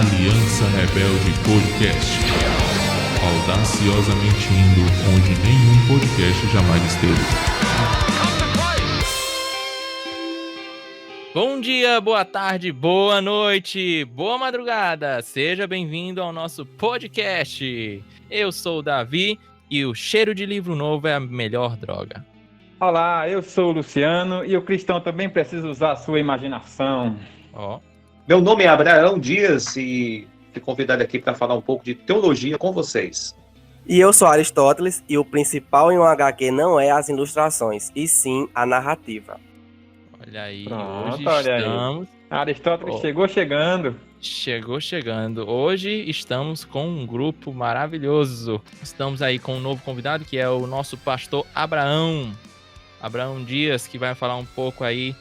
Aliança Rebelde Podcast. Audaciosamente indo onde nenhum podcast jamais esteve. Bom dia, boa tarde, boa noite, boa madrugada. Seja bem-vindo ao nosso podcast. Eu sou o Davi e o cheiro de livro novo é a melhor droga. Olá, eu sou o Luciano e o cristão também precisa usar a sua imaginação. Meu nome é Abraão Dias e fui convidado aqui para falar um pouco de teologia com vocês. E eu sou Aristóteles e o principal em um HQ não é as ilustrações, e sim a narrativa. Olha aí, Pronto, hoje olha estamos... aí. Aristóteles chegou chegando. Chegando. Hoje estamos com um grupo maravilhoso. Estamos aí com um novo convidado que é o nosso pastor Abraão Dias, que vai falar um pouco aí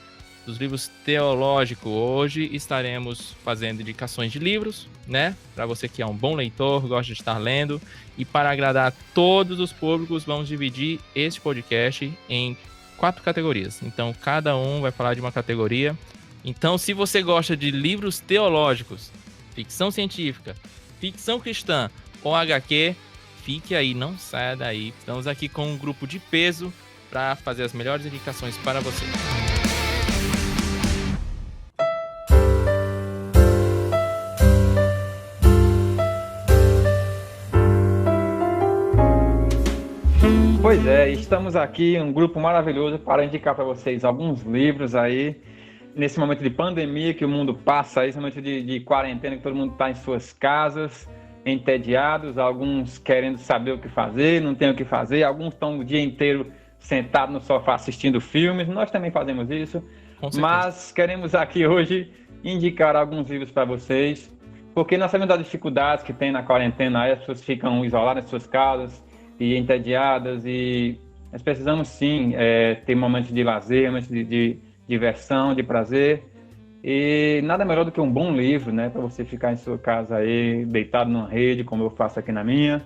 dos livros teológicos. Hoje estaremos fazendo indicações de livros, né? Para você que é um bom leitor, gosta de estar lendo. E para agradar todos os públicos, vamos dividir este podcast em 4 categorias. Então, cada um vai falar de uma categoria. Então, se você gosta de livros teológicos, ficção científica, ficção cristã ou HQ, fique aí, não saia daí. Estamos aqui com um grupo de peso para fazer as melhores indicações para você. Pois é, estamos aqui, um grupo maravilhoso para indicar para vocês alguns livros aí, nesse momento de pandemia que o mundo passa, aí, esse momento de quarentena que todo mundo está em suas casas, entediados, alguns querendo saber o que fazer, não tem o que fazer, alguns estão o dia inteiro sentados no sofá assistindo filmes, nós também fazemos isso, mas queremos aqui hoje indicar alguns livros para vocês, porque nós sabemos das dificuldades que tem na quarentena, aí as pessoas ficam isoladas em suas casas e entediadas, e nós precisamos sim ter momentos de lazer, momentos de diversão, de prazer, e nada melhor do que um bom livro, né, para você ficar em sua casa aí, deitado numa rede, como eu faço aqui na minha,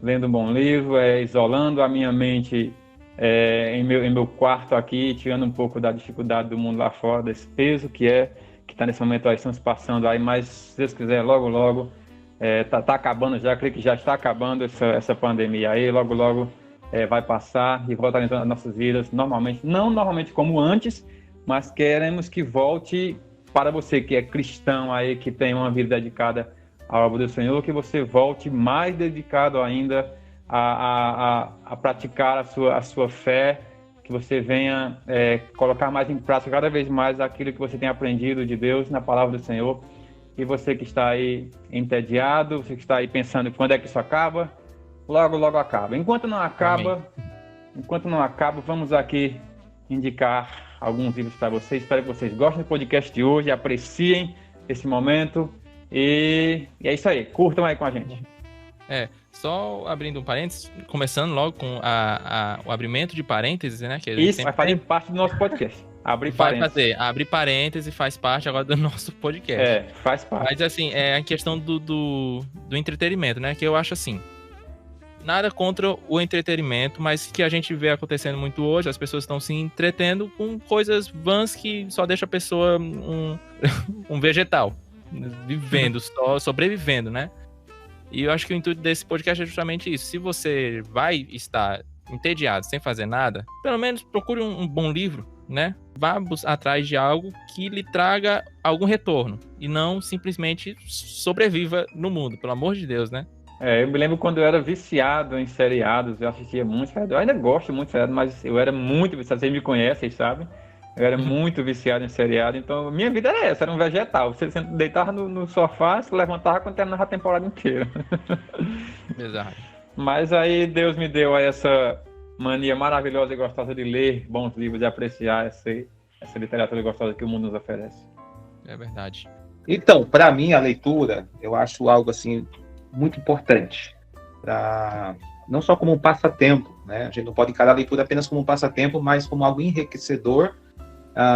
lendo um bom livro, isolando a minha mente em meu quarto aqui, tirando um pouco da dificuldade do mundo lá fora, desse peso que está nesse momento aí, estamos passando aí, mas se Deus quiser, logo tá acabando já, creio que já está acabando essa pandemia aí, logo vai passar e voltar às nossas vidas normalmente, não normalmente como antes, mas queremos que volte para você que é cristão aí, que tem uma vida dedicada à obra do Senhor, que você volte mais dedicado ainda a praticar a sua fé, que você venha colocar mais em prática cada vez mais aquilo que você tem aprendido de Deus na palavra do Senhor. E você que está aí entediado, você que está aí pensando quando é que isso acaba, logo acaba. Enquanto não acaba, vamos aqui indicar alguns livros para vocês. Espero que vocês gostem do podcast de hoje, apreciem esse momento e é isso aí, curtam aí com a gente. Só abrindo um parênteses, começando logo com o abrimento de parênteses, né? Que isso vai fazer parte do nosso podcast. Abrir parênteses faz parte agora do nosso podcast. Faz parte. Mas assim, é a questão do entretenimento, né? Que eu acho assim, nada contra o entretenimento, mas que a gente vê acontecendo muito hoje, as pessoas estão se entretendo com coisas vãs que só deixa a pessoa um vegetal, vivendo, só sobrevivendo, né? E eu acho que o intuito desse podcast é justamente isso. Se você vai estar entediado, sem fazer nada, pelo menos procure um bom livro, né? Vá atrás de algo que lhe traga algum retorno e não simplesmente sobreviva no mundo, pelo amor de Deus, né? Eu me lembro quando eu era viciado em seriados, eu assistia muito seriado, eu ainda gosto muito de seriado, mas eu era muito viciado, vocês me conhecem, sabe? Eu era muito viciado em seriado, então minha vida era essa, era um vegetal. Você deitava no sofá, se levantava quando terminava a temporada inteira. Exato. Mas aí Deus me deu essa mania maravilhosa e gostosa de ler bons livros e apreciar essa literatura gostosa que o mundo nos oferece. É verdade. Então, para mim, a leitura, eu acho algo assim muito importante, não só como um passatempo, né? A gente não pode encarar a leitura apenas como um passatempo, mas como algo enriquecedor.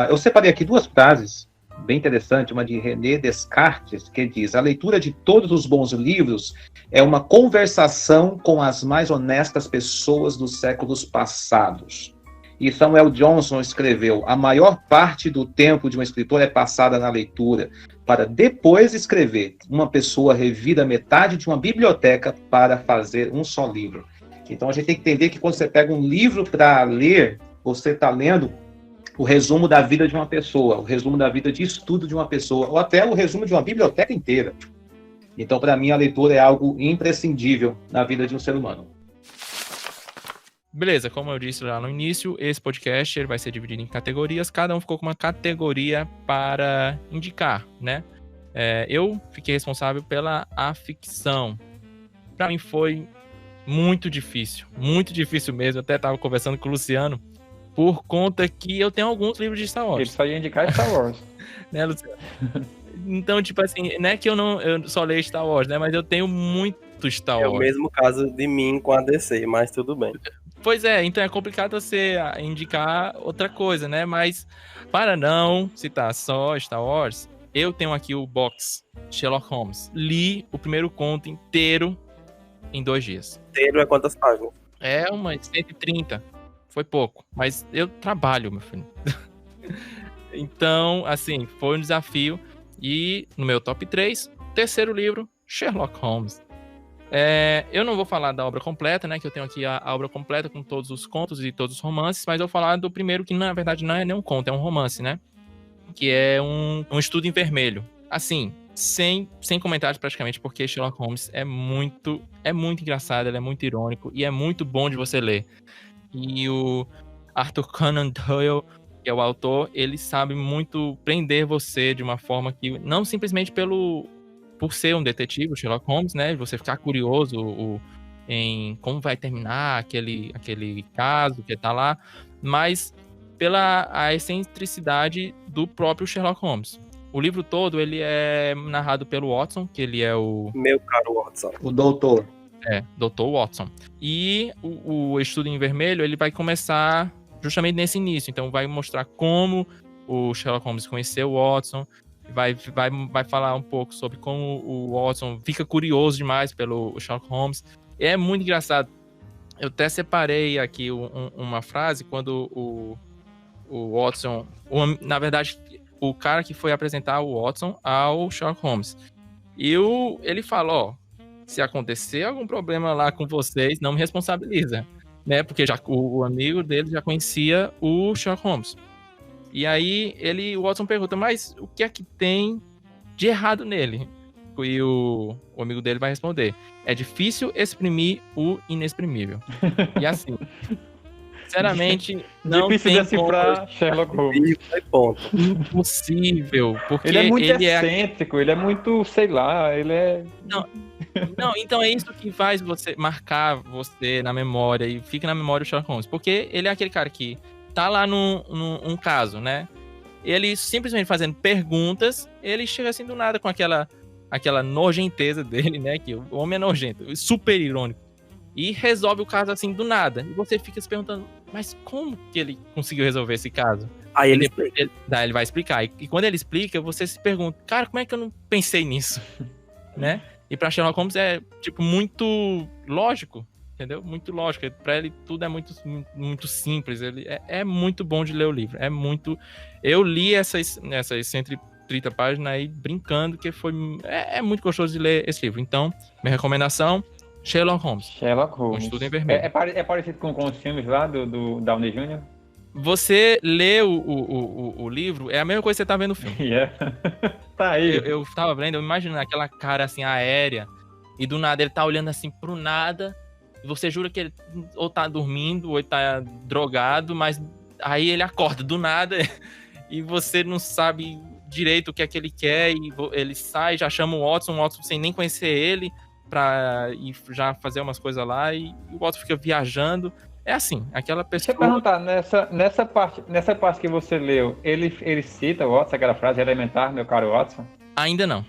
Eu separei aqui 2 frases bem interessantes, uma de René Descartes, que diz: a leitura de todos os bons livros é uma conversação com as mais honestas pessoas dos séculos passados. E Samuel Johnson escreveu: a maior parte do tempo de um escritor é passada na leitura, para depois escrever. Uma pessoa revira metade de uma biblioteca para fazer um só livro. Então a gente tem que entender que quando você pega um livro para ler, você está lendo o resumo da vida de uma pessoa, o resumo da vida de estudo de uma pessoa, ou até o resumo de uma biblioteca inteira. Então, para mim, a leitura é algo imprescindível na vida de um ser humano. Beleza, como eu disse lá no início, esse podcast ele vai ser dividido em categorias, cada um ficou com uma categoria para indicar, né? Eu fiquei responsável pela ficção. Para mim foi muito difícil mesmo, eu até estava conversando com o Luciano, por conta que eu tenho alguns livros de Star Wars. Ele só ia indicar Star Wars. Né, Luciano? Então, tipo assim, não é que eu só leio Star Wars, né? Mas eu tenho muito Star Wars. É o mesmo caso de mim com a DC, mas tudo bem. Pois é, então é complicado você indicar outra coisa, né? Mas para não citar só Star Wars, eu tenho aqui o box Sherlock Holmes. Li o primeiro conto inteiro em 2 dias. Inteiro é quantas páginas? É umas 130. Foi pouco, mas eu trabalho, meu filho. Então, assim, foi um desafio. E no meu top 3, terceiro livro, Sherlock Holmes. Eu não vou falar da obra completa, né? Que eu tenho aqui a obra completa com todos os contos e todos os romances, mas eu vou falar do primeiro, que na verdade não é nem um conto, é um romance, né? Que é um estudo em vermelho. Assim, sem comentários praticamente, porque Sherlock Holmes é muito engraçado, ele é muito irônico e é muito bom de você ler. E o Arthur Conan Doyle, que é o autor, ele sabe muito prender você de uma forma que, não simplesmente por ser um detetive, o Sherlock Holmes, né? Você ficar curioso em como vai terminar aquele caso que tá lá, mas pela a excentricidade do próprio Sherlock Holmes. O livro todo, ele é narrado pelo Watson, que ele é o... Meu caro Watson. O doutor. Dr. Watson. E o estudo em vermelho, ele vai começar justamente nesse início. Então, vai mostrar como o Sherlock Holmes conheceu o Watson, vai falar um pouco sobre como o Watson fica curioso demais pelo Sherlock Holmes. É muito engraçado. Eu até separei aqui uma frase quando o Watson... na verdade, o cara que foi apresentar o Watson ao Sherlock Holmes. E ele fala, se acontecer algum problema lá com vocês, não me responsabiliza, né? Porque o amigo dele já conhecia o Sherlock Holmes. E aí o Watson pergunta, mas o que é que tem de errado nele? E o amigo dele vai responder, é difícil exprimir o inexprimível. E assim, sinceramente, não difícil tem decifrar Sherlock Holmes. Impossível, porque Ele é muito excêntrico, ele é muito, sei lá, ele é... Não, então é isso que faz você marcar você na memória e fica na memória o Sherlock Holmes, porque ele é aquele cara que tá lá num caso, né? Ele simplesmente fazendo perguntas, ele chega assim do nada com aquela nojenteza dele, né? Que o homem é nojento, super irônico. E resolve o caso assim do nada. E você fica se perguntando, mas como que ele conseguiu resolver esse caso? Aí ele vai explicar. E quando ele explica, você se pergunta, cara, como é que eu não pensei nisso? Né? E pra Sherlock Holmes é, tipo, muito lógico, entendeu? Muito lógico. Pra ele tudo é muito, muito simples. Ele é muito bom de ler o livro. É muito... Eu li essas 130 páginas aí brincando, que é muito gostoso de ler esse livro. Então, minha recomendação... Sherlock Holmes. Um estudo em vermelho. É parecido com os filmes lá do Downey Jr.? Você lê o livro, é a mesma coisa que você tá vendo no filme. Tá aí. Eu tava vendo, eu imaginando aquela cara assim, aérea, e do nada ele tá olhando assim pro nada, e você jura que ele ou tá dormindo, ou ele tá drogado, mas aí ele acorda do nada, e você não sabe direito o que é que ele quer, e ele sai, já chama o Watson sem nem conhecer ele, pra ir já fazer umas coisas lá, e o Watson fica viajando. É assim, aquela pessoa... Deixa eu perguntar, nessa parte que você leu, ele cita o Watson, aquela frase elementar, meu caro Watson? Ainda não.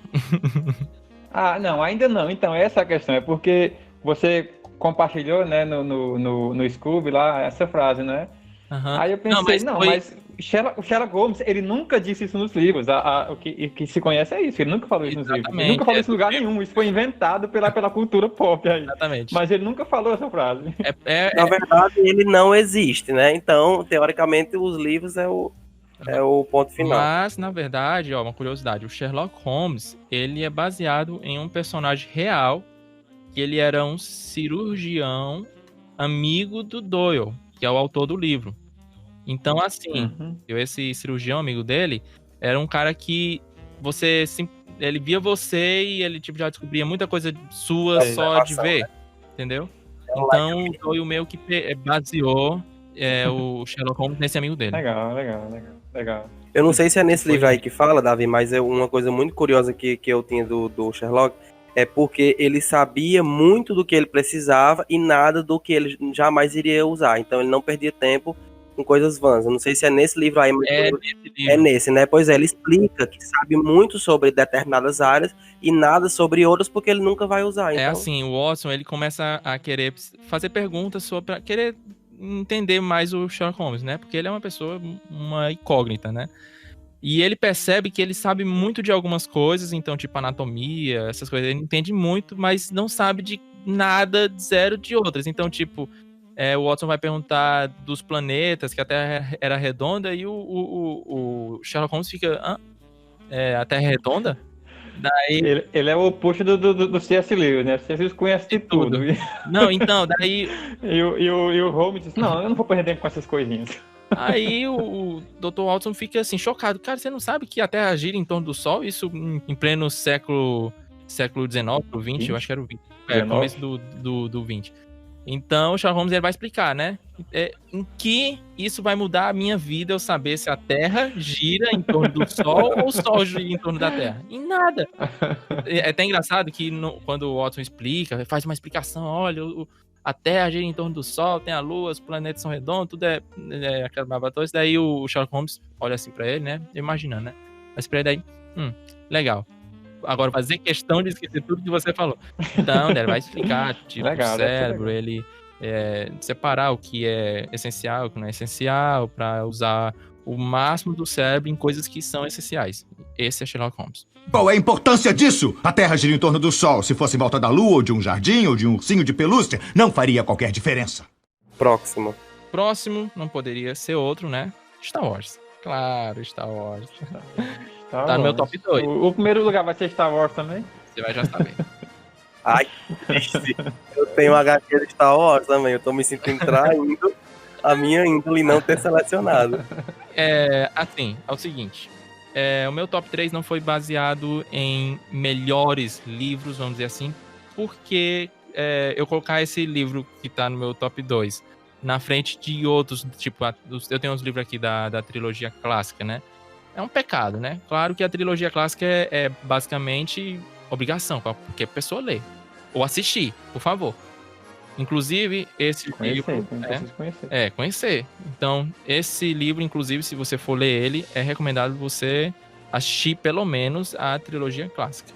Não, ainda não. Então, essa é a questão. É porque você compartilhou, né, no Scooby lá, essa frase, né? Uhum. Aí eu pensei, mas o Sherlock Holmes, ele nunca disse isso nos livros. O que se conhece é isso. Ele nunca falou isso nos livros. Ele nunca falou isso em lugar nenhum. Isso foi inventado pela cultura pop aí. Exatamente. Mas ele nunca falou essa frase. Na verdade, ele não existe, né? Então, teoricamente, os livros é o ponto final. Mas, na verdade, ó, uma curiosidade, o Sherlock Holmes, ele é baseado em um personagem real, que ele era um cirurgião amigo do Doyle, que é o autor do livro. Então, assim, esse cirurgião amigo dele era um cara que ele via você e ele tipo, já descobria muita coisa sua só de ver, né? Entendeu? Então, o Doyle meio que baseou o Sherlock Holmes nesse amigo dele. Legal. Eu não sei se é nesse livro aí que fala, Davi, mas é uma coisa muito curiosa que eu tinha do Sherlock, é porque ele sabia muito do que ele precisava e nada do que ele jamais iria usar. Então ele não perdia tempo com coisas vãs. Eu não sei se é nesse livro aí, mas é nesse, né? Pois é, ele explica que sabe muito sobre determinadas áreas e nada sobre outras porque ele nunca vai usar. Então... É assim, o Watson, ele começa a querer fazer perguntas pra querer entender mais o Sherlock Holmes, né? Porque ele é uma pessoa, uma incógnita, né? E ele percebe que ele sabe muito de algumas coisas, então, tipo, anatomia, essas coisas, ele entende muito, mas não sabe de nada, zero de outras. Então, tipo, o Watson vai perguntar dos planetas, que a Terra era redonda, e o Sherlock Holmes fica, a Terra é redonda? Daí... Ele é o oposto do C.S. Lewis, né? O C.S. Lewis conhece de tudo. Não, então, daí... e o Holmes diz, não, eu não vou perder tempo com essas coisinhas. Aí o Dr. Watson fica assim, chocado. Cara, você não sabe que a Terra gira em torno do Sol? Isso em pleno século XIX, ou XX, eu acho que era o 20. Começo do 20. Então o Sherlock Holmes ele vai explicar, né? Em que isso vai mudar a minha vida eu saber se a Terra gira em torno do Sol ou o Sol gira em torno da Terra? Em nada. É até engraçado que quando o Watson explica, faz uma explicação, olha, a Terra gira em torno do Sol, tem a Lua, os planetas são redondos, tudo é aquela babatoa. Daí o Sherlock Holmes olha assim pra ele, né? Imaginando, né? Mas pra ele daí, legal. Agora fazer questão de esquecer tudo que você falou. Então, ele vai explicar, tipo, o cérebro, ele separar o que é essencial, o que não é essencial, pra usar o máximo do cérebro em coisas que são essenciais. Esse é Sherlock Holmes. Qual é a importância disso? A Terra gira em torno do Sol. Se fosse em volta da Lua, ou de um jardim, ou de um ursinho de pelúcia, não faria qualquer diferença. Próximo, não poderia ser outro, né? Star Wars. Claro, Star Wars. Tá no meu top 2. O primeiro lugar vai ser Star Wars também? Você vai já saber. Ai, eu tenho HQ de Star Wars também. Eu tô me sentindo traindo a minha índole não ter selecionado. Assim, é o seguinte. O meu top 3 não foi baseado em melhores livros, vamos dizer assim, porque eu colocar esse livro que tá no meu top 2 na frente de outros, tipo, eu tenho uns livros aqui da trilogia clássica, né? É um pecado, né? Claro que a trilogia clássica é basicamente obrigação, porque a pessoa lê. Ou assistir, por favor. Inclusive, esse livro... Conhecer. Então, esse livro, inclusive, se você for ler ele, é recomendado você assistir, pelo menos, a trilogia clássica.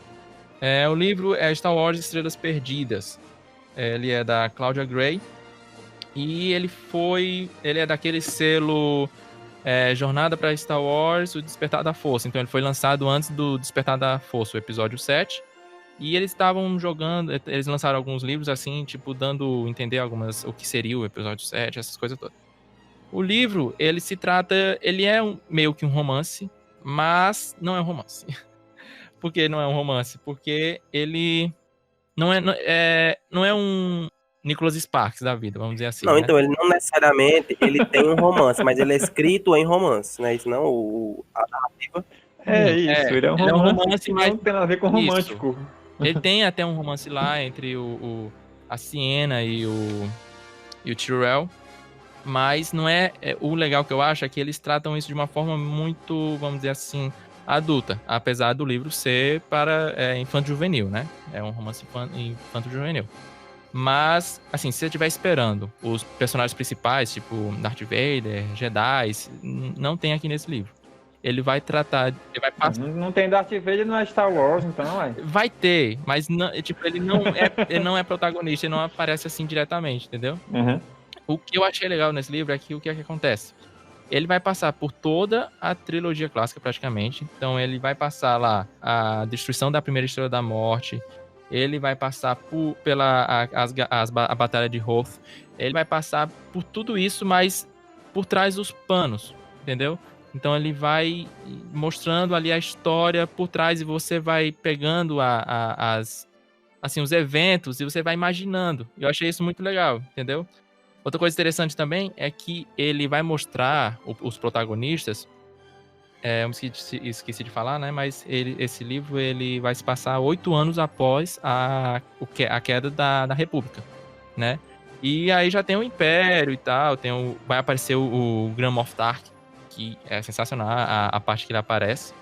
O livro é Star Wars Estrelas Perdidas. Ele é da Claudia Gray. E ele é daquele selo Jornada para Star Wars, O Despertar da Força. Então, ele foi lançado antes do Despertar da Força, o episódio 7. E eles estavam jogando, eles lançaram alguns livros assim, tipo, dando a entender o que seria o episódio 7, essas coisas todas. O livro, ele é meio que um romance, mas não é um romance. Por que não é um romance? Porque ele não é um Nicholas Sparks da vida, vamos dizer assim. Não, né? então, ele não necessariamente ele tem um romance, mas ele é escrito em romance, né? Isso não, a narrativa... ele é um romance, mas não tem nada a ver com romântico. Isso. Ele tem até um romance lá entre a Sienna e o Tyrell, mas não o legal que eu acho é que eles tratam isso de uma forma muito, vamos dizer assim, adulta, apesar do livro ser para infanto-juvenil, né? É um romance infanto-juvenil. Mas, assim, se você estiver esperando os personagens principais, tipo Darth Vader, Jedi, não tem aqui nesse livro. Ele vai tratar... Ele vai passar... Não tem Darth Vader, não é Star Wars, então, Vai ter, mas não, tipo, ele não é protagonista, ele não aparece assim diretamente, entendeu? Uhum. O que eu achei legal nesse livro é que o que é que acontece? ele vai passar por toda a trilogia clássica, praticamente. Então, ele vai passar lá a destruição da primeira Estrela da Morte, ele vai passar a Batalha de Hoth, ele vai passar por tudo isso, mas por trás dos panos, entendeu? Então, ele vai mostrando ali a história por trás e você vai pegando os eventos e você vai imaginando. Eu achei isso muito legal, entendeu? Outra coisa interessante também é que ele vai mostrar os protagonistas. Eu esqueci de falar, né? Mas esse livro ele vai se passar 8 anos após a queda da República, né? E aí já tem o Império e tal. Vai aparecer o Grand Moff Tark, que é sensacional a parte que ele aparece.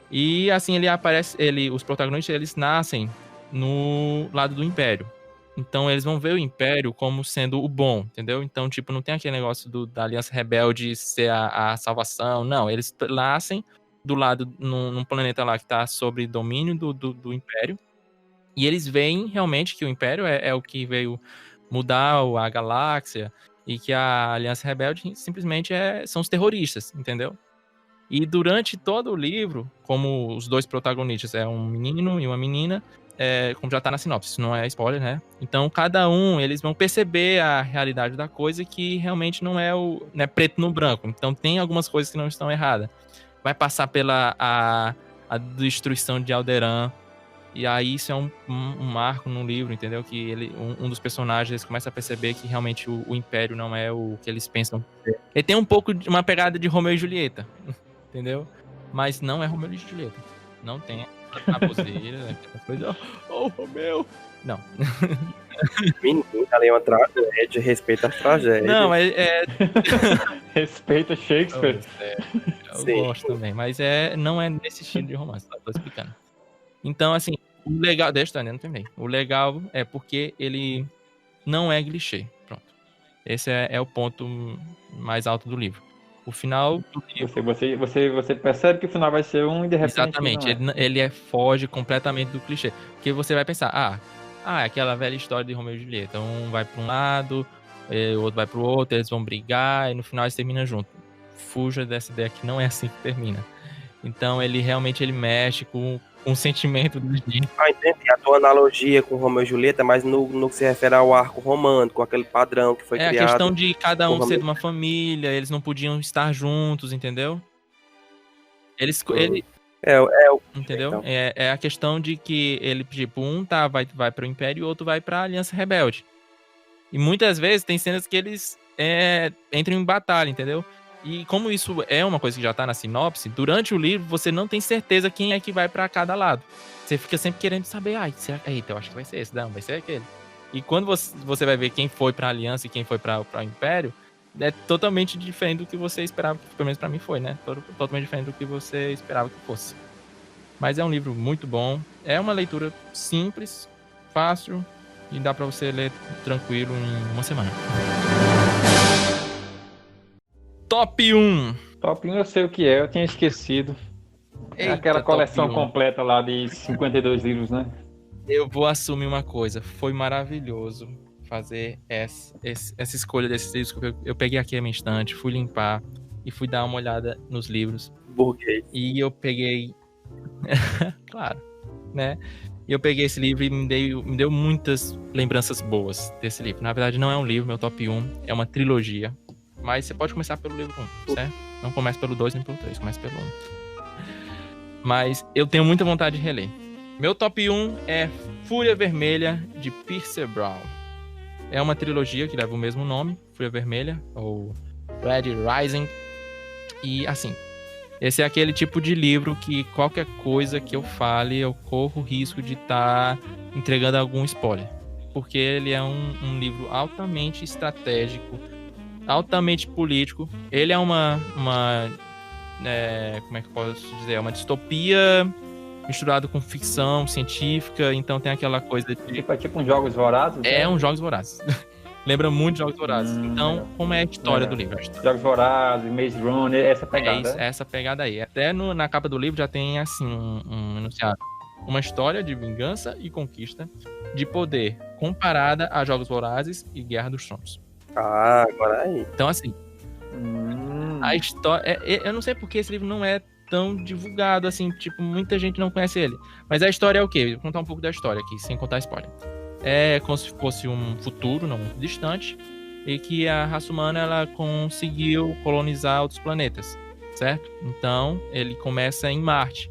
E assim ele aparece, os protagonistas eles nascem no lado do Império. Então, eles vão ver o Império como sendo o bom, entendeu? Então, tipo, não tem aquele negócio da Aliança Rebelde ser a salvação. Não, eles nascem do lado, num planeta lá que tá sob domínio do Império. E eles veem realmente que o Império é o que veio mudar a galáxia e que a Aliança Rebelde simplesmente são os terroristas, entendeu? E durante todo o livro, como os dois protagonistas é um menino e uma menina, como já tá na sinopse, isso não é spoiler, né? Então, cada eles vão perceber a realidade da coisa que realmente não é preto no branco. Então, tem algumas coisas que não estão erradas. Vai passar pela a destruição de Alderaan. E aí, isso é um marco no livro, entendeu? Que um dos personagens começa a perceber que realmente o Império não é o que eles pensam. Ele tem um pouco de uma pegada de Romeu e Julieta, entendeu? Mas não é Romeu e Julieta. Não tem a bozeira, aquela coisa. Oh, Romeu! Não. Menino, ali é uma tragédia, respeita as tragédias. Não, Respeita Shakespeare. Eu Sim. gosto também, mas não é nesse estilo de romance, tô explicando. Então, assim, o legal... Deixa eu não também. O legal é porque ele não é clichê. Pronto. Esse é o ponto mais alto do livro. O final do livro... Você percebe que o final vai ser um e de repente Exatamente. não é. Ele foge completamente do clichê. Porque você vai pensar, é aquela velha história de Romeu e Julieta. Um vai para um lado, o outro vai para o outro, eles vão brigar e no final eles terminam junto. Fuja dessa ideia que não é assim que termina. Então ele realmente mexe com o sentimento dos dias. Entendi a tua analogia com Romeu e Julieta, mas no que se refere ao arco romântico, aquele padrão que foi criado. A questão de cada um ser de uma família, eles não podiam estar juntos, entendeu? Entendeu? Então. É a questão de que ele, tipo, um vai pro Império e o outro vai pra Aliança Rebelde. E muitas vezes tem cenas que eles entram em batalha, entendeu? E como isso é uma coisa que já tá na sinopse, durante o livro você não tem certeza quem é que vai pra cada lado. Você fica sempre querendo saber, eita, eu acho que vai ser esse, não, vai ser aquele. E quando você vai ver quem foi pra Aliança e quem foi pra Império, é totalmente diferente do que você esperava, pelo menos pra mim foi, né? Totalmente diferente do que você esperava que fosse. Mas é um livro muito bom, é uma leitura simples, fácil, e dá pra você ler tranquilo em uma semana. Top 1. Top 1 eu sei o que eu tinha esquecido. É Eita, aquela coleção top 1. completa lá de 52 livros, né? Eu vou assumir uma coisa, foi maravilhoso fazer essa escolha desses livros, porque eu peguei aqui a minha estante, fui limpar e fui dar uma olhada nos livros. Burguês. E eu peguei... claro, né? E eu peguei esse livro e me deu muitas lembranças boas desse livro. Na verdade, não é um livro, meu top 1, é uma trilogia. Mas você pode começar pelo livro 1, certo? Não comece pelo 2 nem pelo 3, comece pelo 1. Mas eu tenho muita vontade de reler. Meu top 1 é Fúria Vermelha, de Pierce Brown. É uma trilogia que leva o mesmo nome, Fúria Vermelha, ou Red Rising. E, assim, esse é aquele tipo de livro que qualquer coisa que eu fale, eu corro o risco de estar entregando algum spoiler. Porque ele é um livro altamente estratégico, altamente político. Ele é uma como é que eu posso dizer? É uma distopia misturado com ficção científica, então tem aquela coisa de... Tipo uns Jogos Vorazes? É uns Jogos Vorazes. Lembra muito de Jogos Vorazes. Então, como é a história do livro? Jogos Vorazes, Maze Runner, essa pegada. Essa pegada aí. Até na capa do livro já tem, assim, um enunciado. Uma história de vingança e conquista de poder comparada a Jogos Vorazes e Guerra dos Tronos. Agora aí. Então, assim, A história... eu não sei porque esse livro não é tão divulgado, assim, tipo, muita gente não conhece ele. Mas a história é o quê? Vou contar um pouco da história aqui, sem contar spoiler. É como se fosse um futuro, não muito distante, e que a raça humana, ela conseguiu colonizar outros planetas, certo? Então, ele começa em Marte.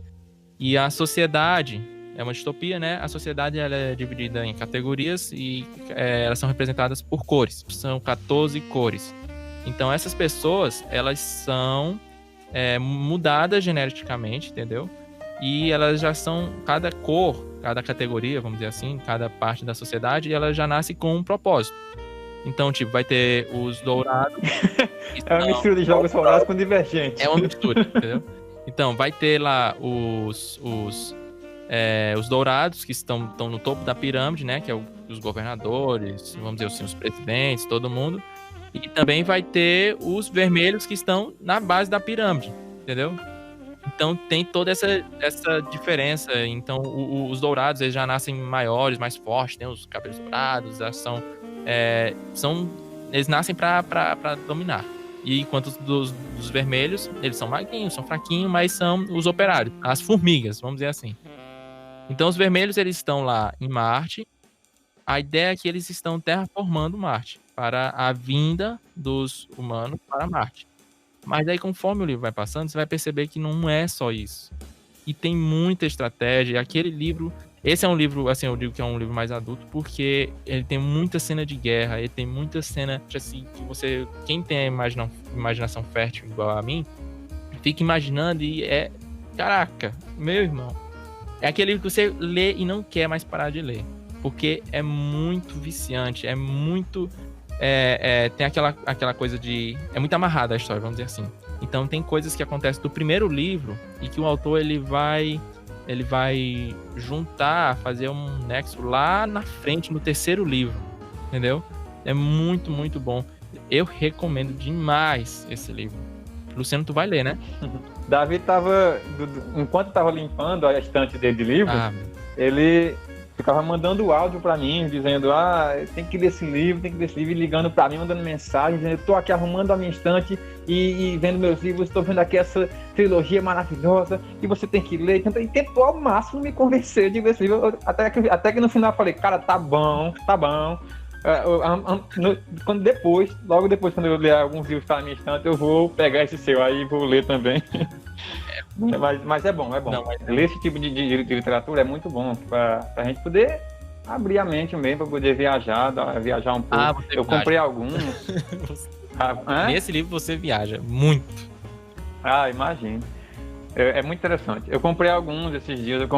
E a sociedade... É uma distopia, né? A sociedade, ela é dividida em categorias e elas são representadas por cores. São 14 cores. Então, essas pessoas, elas são mudadas geneticamente, entendeu? E elas já são... Cada cor, cada categoria, vamos dizer assim, cada parte da sociedade, ela já nasce com um propósito. Então, tipo, vai ter os dourados... É uma mistura de Jogos Vorazes com Divergente. É uma mistura, entendeu? Então, vai ter lá os dourados, que estão no topo da pirâmide, né? Que é os governadores, vamos dizer assim, os presidentes, todo mundo. E também vai ter os vermelhos, que estão na base da pirâmide, entendeu? Então tem toda essa diferença. Então os dourados, eles já nascem maiores, mais fortes, tem os cabelos dourados, já eles nascem para dominar. E enquanto dos vermelhos, eles são magrinhos, são fraquinhos, mas são os operários, as formigas, vamos dizer assim. Então os vermelhos, eles estão lá em Marte. A ideia é que eles estão terraformando Marte para a vinda dos humanos para Marte. Mas aí, conforme o livro vai passando, você vai perceber que não é só isso. E tem muita estratégia. Aquele livro... Esse é um livro, assim, eu digo que é um livro mais adulto, porque ele tem muita cena de guerra, ele tem muita cena, assim, que você... Quem tem a imaginação fértil igual a mim, fica imaginando e Caraca, meu irmão. É aquele livro que você lê e não quer mais parar de ler. Porque é muito viciante, é muito... tem aquela coisa de... É muito amarrada a história, vamos dizer assim. Então tem coisas que acontecem do primeiro livro e que o autor ele vai juntar, fazer um nexo lá na frente, no terceiro livro. Entendeu? É muito, muito bom. Eu recomendo demais esse livro. Luciano, tu vai ler, né? Davi enquanto tava limpando a estante dele de livros, ele ficava mandando áudio pra mim, dizendo, tem que ler esse livro, e ligando pra mim, mandando mensagem, dizendo, eu tô aqui arrumando a minha estante e vendo meus livros, tô vendo aqui essa trilogia maravilhosa, que você tem que ler, e tentou ao máximo me convencer de ler esse livro, até que no final eu falei, cara, tá bom. Logo depois, quando eu ler alguns livros que tá na minha estante, eu vou pegar esse seu aí e vou ler também. Mas é bom. Não, ler esse tipo de literatura é muito bom pra gente poder abrir a mente mesmo, pra poder viajar um pouco. Eu comprei alguns. Nesse livro você viaja muito. Imagino. É muito interessante. Eu comprei alguns esses dias. Eu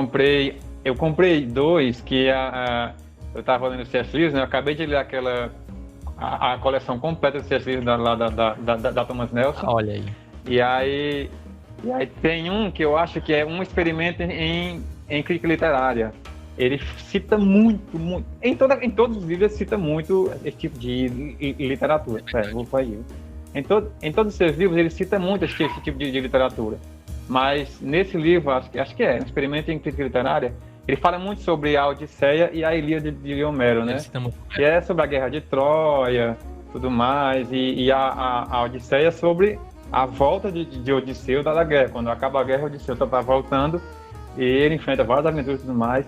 comprei dois que eu tava lendo C.S. Lewis, né? Eu acabei de ler a coleção completa do C.S. Lewis da Thomas Nelson. Olha aí. E aí tem um que eu acho que é um experimento em crítica literária. Ele cita muito. Em todos os livros ele cita muito esse tipo de literatura. Em todos os seus livros ele cita muito esse tipo de literatura. Mas nesse livro, acho que é um experimento em crítica literária, ele fala muito sobre a Odisseia e a Ilíada de Homero, né? Que é sobre a Guerra de Troia, tudo mais, e a Odisseia sobre a volta de Odisseu da guerra. Quando acaba a guerra, Odisseu tá voltando e ele enfrenta várias aventuras e tudo mais.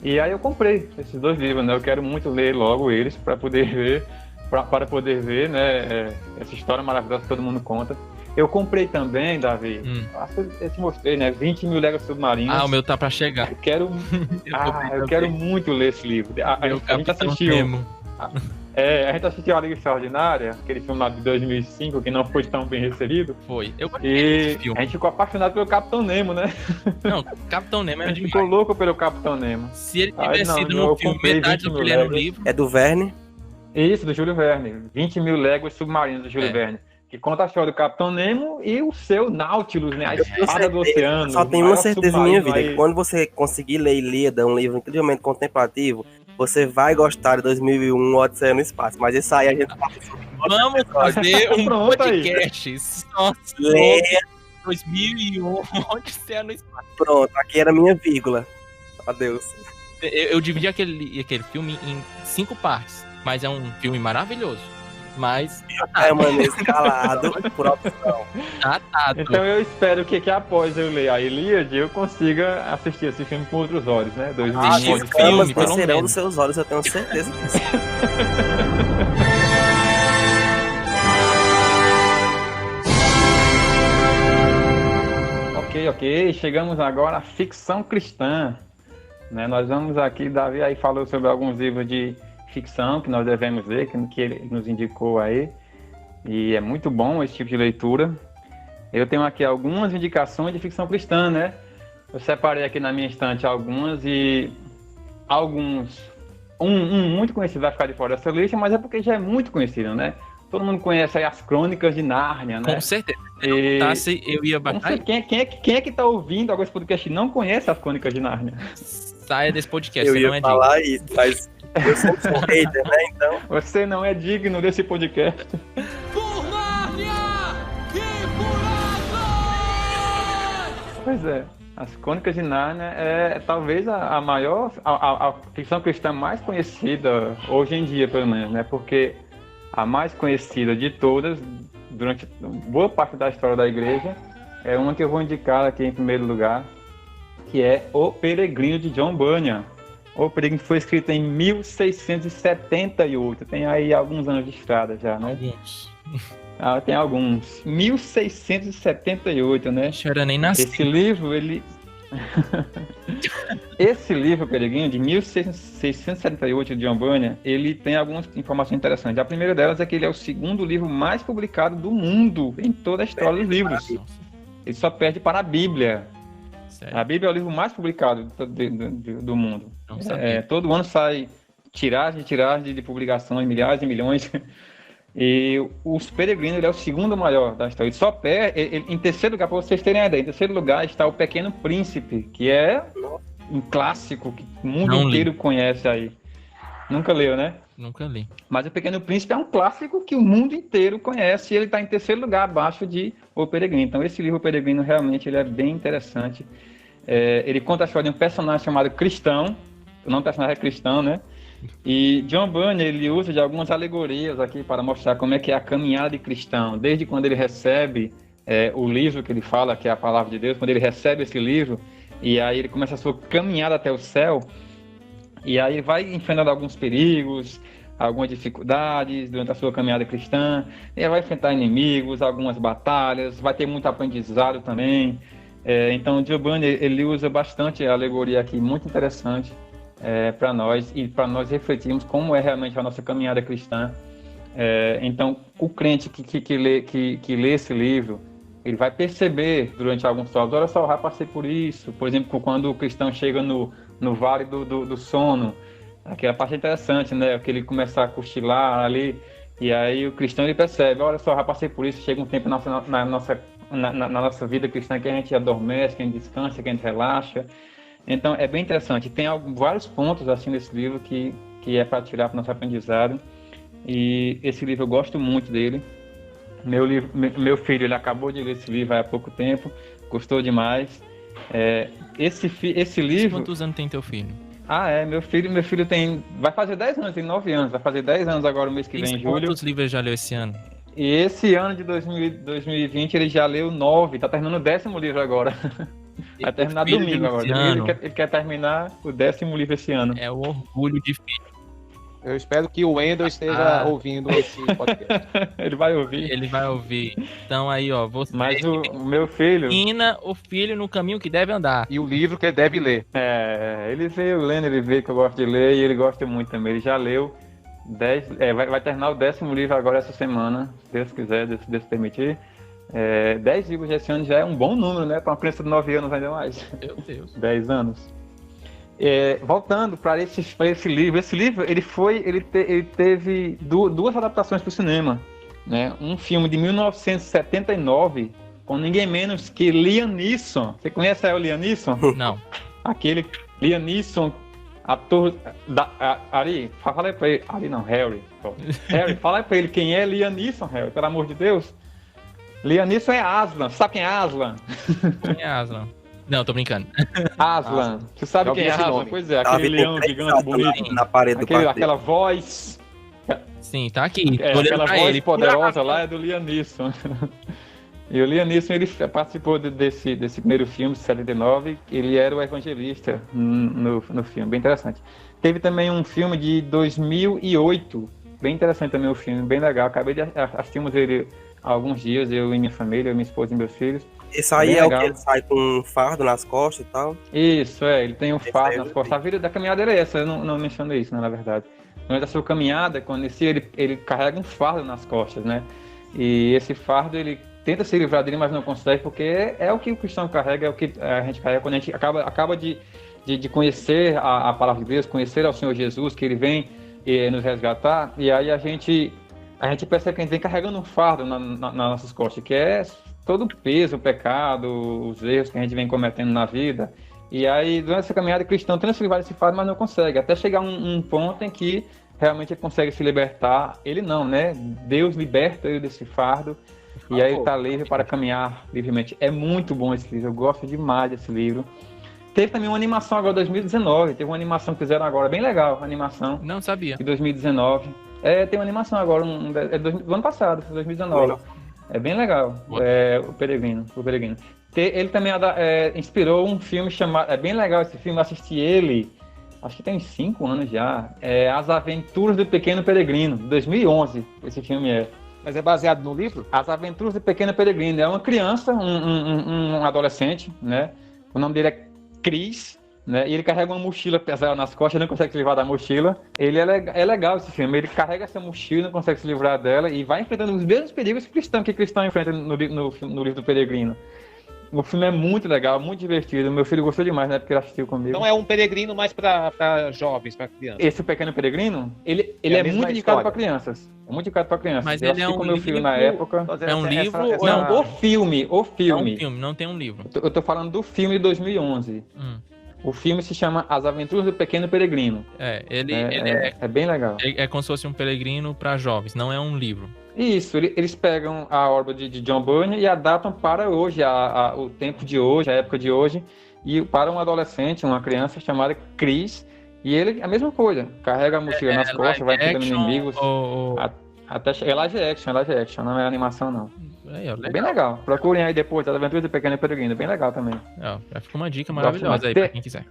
E aí eu comprei esses dois livros, né? Eu quero muito ler logo eles para poder ver, né? Essa história maravilhosa que todo mundo conta. Eu comprei também, Davi, acho que eu te mostrei, né? 20 Mil Léguas Submarinas. O meu tá para chegar. Eu quero muito ler esse livro. A gente assistiu. A gente assistiu A Liga Extraordinária, aquele filme lá de 2005, que não foi tão bem recebido. Foi. Eu gostei desse filme. A gente ficou apaixonado pelo Capitão Nemo, né? Não, Capitão Nemo a gente ficou louco pelo Capitão Nemo. Se ele tivesse sido no filme, metade do que ele é no livro... É do Verne? Isso, do Júlio Verne. 20 Mil Léguas Submarinas, do Júlio Verne. Que conta a história do Capitão Nemo e o seu Nautilus, né? A espada do oceano. Só tenho uma certeza na minha vida, que quando você conseguir ler Ilíada, um livro incrivelmente contemplativo, você vai gostar de 2001, Odisseia no Espaço. Mas isso aí a gente... Vamos fazer um podcast só sobre 2001, Odisseia no Espaço. Pronto, aqui era minha vírgula. Adeus. Eu dividi aquele filme em 5 partes, mas é um filme maravilhoso. Mas É, mano, escalado por opção. tratado. Então eu espero que após eu ler a Ilíade, eu consiga assistir esse filme com outros olhos, né? Assistir Olhos esse filme, diferentes. pelo descerão menos. dos seus olhos, eu tenho certeza disso. Ok. Chegamos agora à ficção cristã. Né? Nós vamos aqui, Davi aí falou sobre alguns livros de ficção que nós devemos ler, que ele nos indicou aí. E é muito bom esse tipo de leitura. Eu tenho aqui algumas indicações de ficção cristã, né? Eu separei aqui na minha estante algumas e alguns... Um muito conhecido vai ficar de fora dessa lista, mas é porque já é muito conhecido, né? Todo mundo conhece aí as Crônicas de Nárnia, né? Com certeza. E... Eu ia baixar. Quem é que tá ouvindo agora esse podcast e não conhece as Crônicas de Nárnia? Saia desse podcast, Eu você não ia é falar isso, mas eu sempre sou hater, né? Então, Você não é digno desse podcast. Pois é. As Crônicas de Nárnia é talvez a maior, a ficção cristã mais conhecida hoje em dia, pelo menos, né? Porque a mais conhecida de todas, durante boa parte da história da igreja, é uma que eu vou indicar aqui em primeiro lugar, que é O Peregrino de John Bunyan. O Peregrino foi escrito em 1678, tem aí alguns anos de estrada já, né? Alguns. Tem alguns. 1678, né? Não era nem nascido. Esse livro, ele... Esse livro, Peregrino, de 1678, de John Bunyan, ele tem algumas informações interessantes. A primeira delas é que ele é o segundo livro mais publicado do mundo, em toda a história dos livros. Ele só perde para a Bíblia. Sério. A Bíblia é o livro mais publicado do mundo. Não sabia. Todo ano sai tiragem de publicações, milhares e milhões. E Os Peregrinos, ele é o segundo maior da história. Ele só perde, em terceiro lugar, para vocês terem a ideia, em terceiro lugar está O Pequeno Príncipe, que é um clássico que o mundo Não li. inteiro conhece aí. Nunca leu, né? Nunca li. Mas O Pequeno Príncipe é um clássico que o mundo inteiro conhece e ele está em terceiro lugar, abaixo de O Peregrino. Então esse livro, O Peregrino, realmente ele é bem interessante. Ele conta a história de um personagem chamado Cristão. O nome do personagem é Cristão, né? E John Bunyan, ele usa de algumas alegorias aqui para mostrar como é que é a caminhada de cristão. Desde quando ele recebe o livro que ele fala, que é a palavra de Deus, quando ele recebe esse livro, e aí ele começa a sua caminhada até o céu, e aí vai enfrentando alguns perigos, algumas dificuldades durante a sua caminhada cristã, e aí vai enfrentar inimigos, algumas batalhas, vai ter muito aprendizado também. Então, John Bunyan, ele usa bastante a alegoria aqui, muito interessante para nós, e para nós refletirmos como é realmente a nossa caminhada cristã. Então, o crente que lê esse livro, ele vai perceber durante alguns salmos, olha só, eu já passei por isso. Por exemplo, quando o cristão chega no vale do sono, aquela parte é interessante, né? Que ele começa a cochilar ali, e aí o cristão ele percebe, olha só, eu já passei por isso. Chega um tempo na nossa vida cristã que a gente adormece, que a gente descansa, que a gente relaxa. Então é bem interessante. Tem vários pontos assim nesse livro que é para tirar para o nosso aprendizado. E esse livro eu gosto muito dele. Meu filho, ele acabou de ler esse livro há pouco tempo, gostou demais. Esse livro... Quantos anos tem teu filho? Meu filho vai fazer 10 anos, tem 9 anos, vai fazer 10 anos agora o mês que vem, em julho. Quantos livros já leu esse ano? E esse ano de 2020 ele já leu 9, tá terminando o 10º livro agora. Vai terminar domingo agora. Ele quer terminar o 10º livro esse ano. É o orgulho de filho. Eu espero que o Wendel esteja ouvindo esse podcast. Ele vai ouvir. Ele vai ouvir. Então aí, ó, você Mas o meu filho... ensina o filho no caminho que deve andar. E o livro que ele deve ler. Ele veio lendo, ele vê que eu gosto de ler e ele gosta muito também. Ele já leu 10... vai terminar o 10º livro agora essa semana, se Deus quiser, se Deus permitir. 10 livros esse ano já é um bom número, né? Para uma criança de 9 anos ainda mais. Meu Deus. 10 anos. Voltando para esse livro. Esse livro, ele teve duas adaptações para o cinema, né? Um filme de 1979, com ninguém menos que Liam Neeson. Você conhece o Liam Neeson? Não. Aquele Liam Neeson, ator Ari, fala aí para ele. Ari não, Harry. Harry, fala aí para ele quem é Liam Neeson, Harry, pelo amor de Deus. Liam Neeson é Aslan. Você sabe quem é Aslan? Quem é Aslan? Não, tô brincando. Aslan. Você sabe Já quem ouvi é esse Aslan? nome. Pois é, aquele leão gigante bonito. na parede do quarto dele. Aquela voz. Sim, tá aqui. É, Tô olhando aquela pra voz ele. poderosa lá é do Liam Neeson. E o Liam Neeson, ele participou desse primeiro filme, de 79, ele era o evangelista no filme, bem interessante. Teve também um filme de 2008, bem interessante também o filme, bem legal. Acabei de assistimos ele há alguns dias, eu e minha família, minha esposa e meus filhos. Esse aí Bem é legal. o que ele sai com um fardo nas costas e tal. Isso, ele tem um Esse fardo aí eu nas costas. A vida da caminhada é essa, eu não mencionei isso, né, na verdade. Durante a sua caminhada, quando ele carrega um fardo nas costas, né? E esse fardo, ele tenta se livrar dele, mas não consegue, porque é o que o cristão carrega, é o que a gente carrega quando a gente acaba de conhecer a palavra de Deus, conhecer ao Senhor Jesus, que ele vem nos resgatar, e aí a gente percebe que a gente vem carregando um fardo nas nossas costas, que é todo o peso, o pecado, os erros que a gente vem cometendo na vida. E aí, durante essa caminhada, o cristão tenta se livrar desse fardo, mas não consegue, até chegar um ponto em que realmente ele consegue se libertar. Ele não, né? Deus liberta ele desse fardo, e aí ele está livre para caminhar livremente. É muito bom esse livro, eu gosto demais desse livro. Teve também uma animação agora, 2019, teve uma animação que fizeram agora, bem legal, a animação Não sabia. de 2019. Tem uma animação agora, do ano passado, 2019. É bem legal, o Peregrino. Ele também inspirou um filme chamado, é bem legal esse filme, eu assisti ele, acho que tem uns 5 anos já, As Aventuras do Pequeno Peregrino, de 2011, esse filme é. Mas é baseado no livro? As Aventuras do Pequeno Peregrino, é uma criança, um adolescente, né? O nome dele é Chris, né? E ele carrega uma mochila pesada nas costas, não consegue se livrar da mochila. Ele é legal esse filme, ele carrega essa mochila, não consegue se livrar dela e vai enfrentando os mesmos perigos que o cristão enfrenta no livro do Peregrino. O filme é muito legal, muito divertido. Meu filho gostou demais, né? Porque ele assistiu comigo. Então é um peregrino mais para jovens, para crianças. Esse Pequeno Peregrino, ele É a é mesma muito indicado história. para crianças. É muito indicado para crianças. Mas eu ele é assisti um com meu filho livro- na época. É um livro ou Não, o filme. É um filme, não tem um livro. Eu tô falando do filme de 2011. O filme se chama As Aventuras do Pequeno Peregrino. Ele É bem legal. é como se fosse um peregrino para jovens, não é um livro. Isso, eles pegam a obra de John Bunyan e adaptam para hoje, o tempo de hoje, a época de hoje, e para um adolescente, uma criança chamada Chris, e ele, a mesma coisa, carrega a mochila nas costas, vai enfrentando inimigos, até é live action, não é animação não. É bem legal, procurem aí depois, As Aventuras do Pequeno Peregrino, bem legal também. Já fica uma dica maravilhosa aí para quem quiser.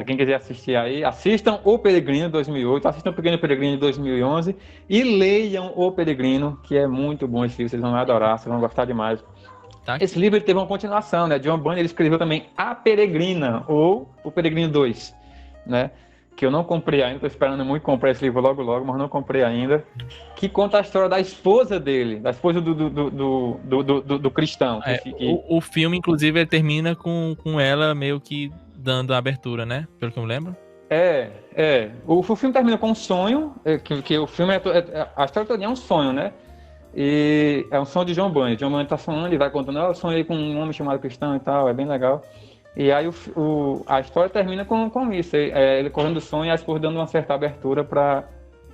Quem quiser assistir aí, assistam O Peregrino 2008, assistam O Pequeno Peregrino de 2011 e leiam O Peregrino, que é muito bom esse livro, vocês vão adorar, vocês vão gostar demais. Tá. Esse livro ele teve uma continuação, né? John Bunyan ele escreveu também A Peregrina, ou O Peregrino 2, né? Que eu não comprei ainda, estou esperando muito comprar esse livro logo, mas não comprei ainda, que conta a história da esposa dele, da esposa do cristão. O filme, inclusive, ele termina com ela meio que dando a abertura, né? Pelo que eu me lembro. O filme termina com um sonho, que o filme a história toda é um sonho, né? E é um sonho de John Bunyan. John Bunyan tá sonhando e vai contando, eu sonhei com um homem chamado cristão e tal, é bem legal. E aí a história termina com isso, ele correndo o sonho e a esposa dando uma certa abertura para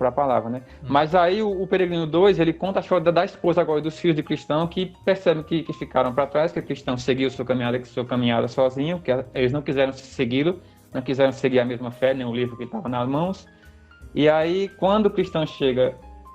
a palavra, né? Mas aí o Peregrino 2, ele conta a história da esposa agora, dos filhos de cristão que percebem que ficaram para trás, que o cristão seguiu sua caminhada sozinho, que eles não quiseram segui-lo, não quiseram seguir a mesma fé, nem o livro que estava nas mãos. E aí, quando o cristão chega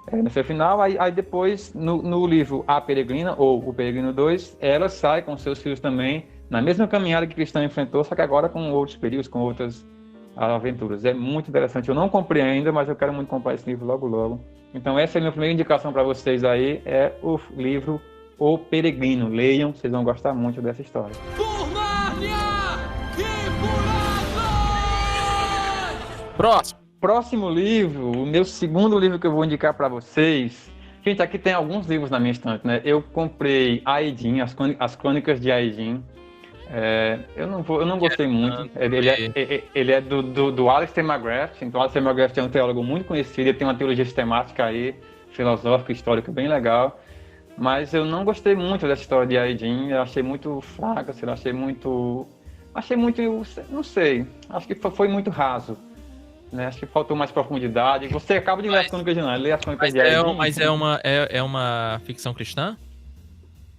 no seu final, aí depois, no livro A Peregrina, ou O Peregrino 2, ela sai com seus filhos também, na mesma caminhada que o cristão enfrentou, só que agora com outros períodos, com outras aventuras. É muito interessante. Eu não comprei ainda, mas eu quero muito comprar esse livro logo. Então essa é a minha primeira indicação para vocês aí, é o livro O Peregrino. Leiam, vocês vão gostar muito dessa história. Próximo livro, o meu segundo livro que eu vou indicar para vocês. Gente, aqui tem alguns livros na minha estante, né? Eu comprei Aedin, as Crônicas de Aedin. Eu não gostei muito. Ele é do Alistair McGrath. Então, Alistair McGrath é um teólogo muito conhecido. Ele tem uma teologia sistemática aí, filosófica, histórica, bem legal. Mas eu não gostei muito dessa história de Aedin. Eu achei muito fraca, achei muito, não sei. Acho que foi muito raso. Né? Acho que faltou mais profundidade. Você acaba de ler as Crônicas de Narnia, lê as Crônicas de Aedin. Mas é uma ficção cristã?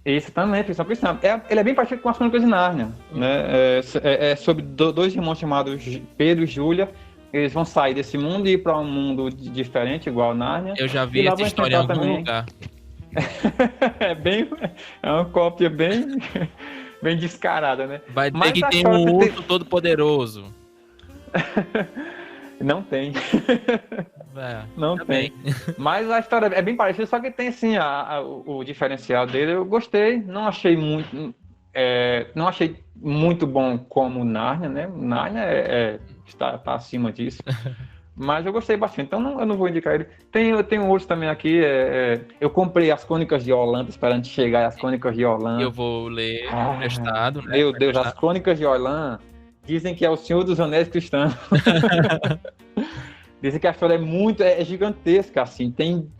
Isso também, ficção cristã. Ele é bem parecido com as Crônicas de Nárnia, né? É sobre dois irmãos chamados Pedro e Júlia. eles vão sair desse mundo e ir para um mundo diferente, igual Nárnia. Eu já E vi lá essa vão história em enfrentar algum também. lugar. É uma cópia bem, bem descarada, né? Vai ter Mas que a ter história um tem- urso todo poderoso. Não tem, É, não tá tem. bem. Mas a história é bem parecida, só que tem assim o diferencial dele. Eu gostei, não achei muito, não achei muito bom como Nárnia, né? Nárnia está acima disso. Mas eu gostei bastante, então eu não vou indicar ele. Eu tenho outros também aqui. Eu comprei as Crônicas de Orlando, esperando chegar as Crônicas de Orlando. Eu vou ler Ah, emprestado, né? Meu Vai Deus, as emprestado. Crônicas de Orlando dizem que é o Senhor dos Anéis cristão. Dizem que a história é gigantesca, assim. Tem,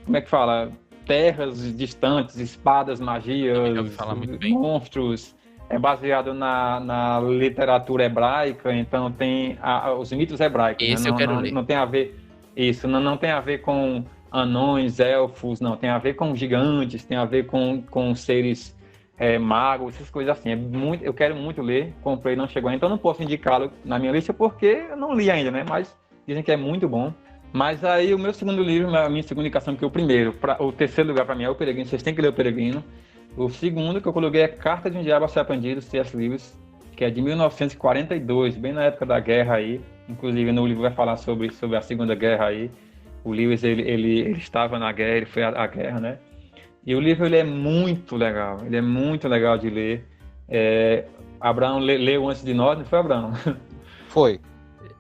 como é que fala? Terras distantes, espadas, magias, Também já ouvi falar muito bem. monstros. É baseado na literatura hebraica, então tem os mitos hebraicos. Esse né? eu quero ler. Não tem a ver isso, não tem a ver com anões, elfos, não. Tem a ver com gigantes, tem a ver com seres magos, essas coisas assim. Eu quero muito ler, comprei, não chegou ainda, então não posso indicá-lo na minha lista porque eu não li ainda, né? Mas dizem que é muito bom. Mas aí o meu segundo livro, a minha segunda indicação, que é o primeiro, o terceiro lugar para mim é O Peregrino, vocês têm que ler O Peregrino. O segundo que eu coloquei é Carta de um Diabo a Ser Aprendido, C.S. Lewis, que é de 1942, bem na época da guerra aí. Inclusive no livro vai falar sobre a Segunda Guerra aí. O Lewis, ele estava na guerra, ele foi à guerra, né? E o livro ele é muito legal de ler. Abraão leu antes de nós, não foi, Abraão? Foi.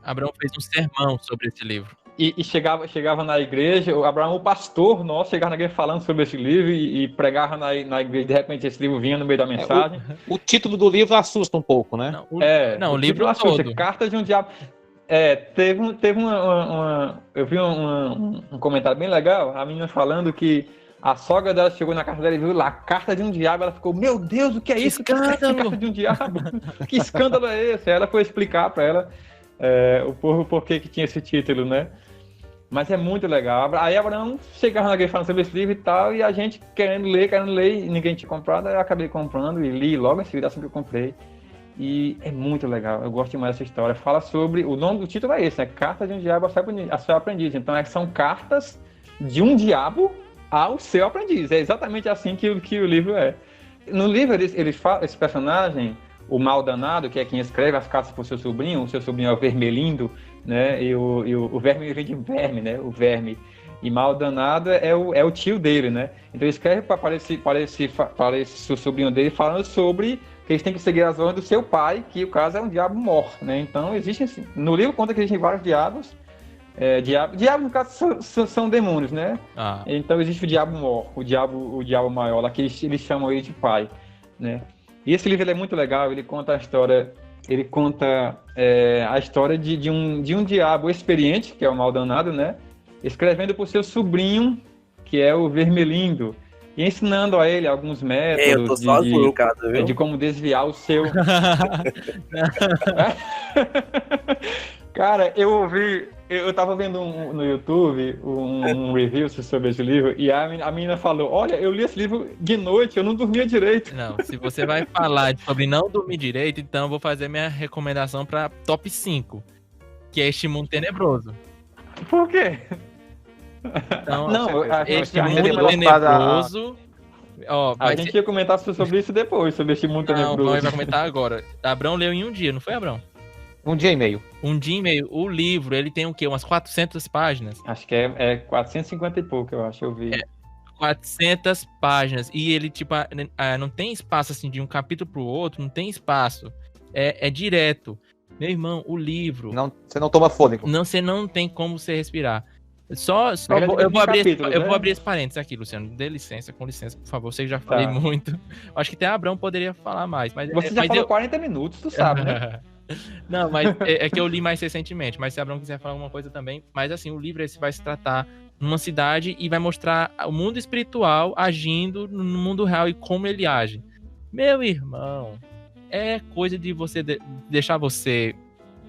Abraão fez um sermão sobre esse livro. E chegava na igreja, o Abraão, o pastor nosso, chegava na igreja falando sobre esse livro e pregava na igreja, de repente esse livro vinha no meio da mensagem. O título do livro assusta um pouco, né? Não, o livro título todo. Carta de um Diabo. Teve eu vi um comentário bem legal, a menina falando que a sogra dela chegou na casa dela e viu lá, Carta de um Diabo, ela ficou, meu Deus, o que é Que isso? escândalo! Carta de um Diabo? Que escândalo é esse? Aí ela foi explicar para ela o porquê que tinha esse título, né? Mas é muito legal. Aí Abraão chegava na igreja falando sobre esse livro e tal, e a gente querendo ler, e ninguém tinha comprado, aí eu acabei comprando e li logo em seguida, assim que eu comprei. E é muito legal, eu gosto demais dessa história. Fala sobre, o nome do título é esse, né? Carta de um Diabo a Seu Aprendiz. Então são cartas de um diabo ao seu aprendiz. É exatamente assim que o livro é. No livro, ele fala, esse personagem, o Mal Danado, que é quem escreve as cartas para o seu sobrinho é o Vermelindo, né? E o verme vem de verme, né? O verme. E Mal Danado é o tio dele, né? Então ele escreve para esse sobrinho dele falando sobre que eles têm que seguir as ordens do seu pai, que o caso é um diabo mor, né? Então existe assim. No livro conta que existem vários diabos. Diabos, no caso, são demônios, né? Então existe o diabo mor, o diabo maior, lá que eles chamam ele de pai, né? E esse livro ele é muito legal, ele conta a história de um diabo experiente, que é o Mal Danado, né? Escrevendo para o seu sobrinho, que é o Vermelindo, e ensinando a ele alguns métodos Eu tô sozinho em casa, viu? de como desviar o seu... Cara, eu tava vendo no YouTube um review sobre esse livro e a menina falou, olha, eu li esse livro de noite, eu não dormia direito. Não, se você vai falar sobre não dormir direito, então eu vou fazer minha recomendação para top 5, que é Este Mundo Tenebroso. Por quê? Então, Este Mundo Tenebroso Tenebroso... a gente ia comentar sobre isso depois, sobre Este Mundo Tenebroso. Não, vai comentar agora. Abrão leu em um dia, não foi, Abrão? Um dia e meio. Um dia e meio. O livro, ele tem o quê? Umas 400 páginas? Acho que é 450 e pouco, eu acho, eu vi. 400 páginas. E ele, tipo, não tem espaço, assim, de um capítulo pro outro, não tem espaço. É direto. Meu irmão, o livro... Você não toma fôlego. Você não tem como você respirar. Eu vou abrir esse parênteses aqui, Luciano. Dê licença, com licença, por favor. Sei que já falei muito. Acho que até Abrão poderia falar mais. Você já falou 40 minutos, tu sabe, né? Não, mas é que eu li mais recentemente. Mas se Abrão quiser falar alguma coisa também. Mas assim, o livro esse vai se tratar numa cidade e vai mostrar o mundo espiritual agindo no mundo real e como ele age. Meu irmão, é coisa de você deixar você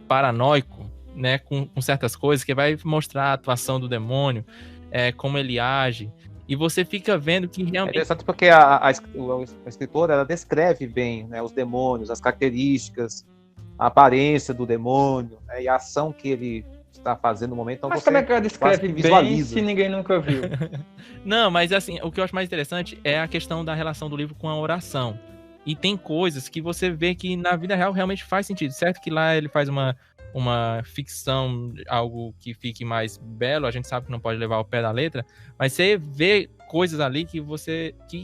paranoico, né, com certas coisas, que vai mostrar a atuação do demônio, como ele age, e você fica vendo que realmente... É interessante porque a escritora, ela descreve bem, né, os demônios, as características, a aparência do demônio, né, e a ação que ele está fazendo no momento. Então Mas você como é que ela quase descreve que bem visualiza. se ninguém nunca viu? Não, mas assim, o que eu acho mais interessante é a questão da relação do livro com a oração. E tem coisas que você vê que na vida real realmente faz sentido. Certo que lá ele faz uma ficção, algo que fique mais belo, a gente sabe que não pode levar ao pé da letra, mas você vê coisas ali que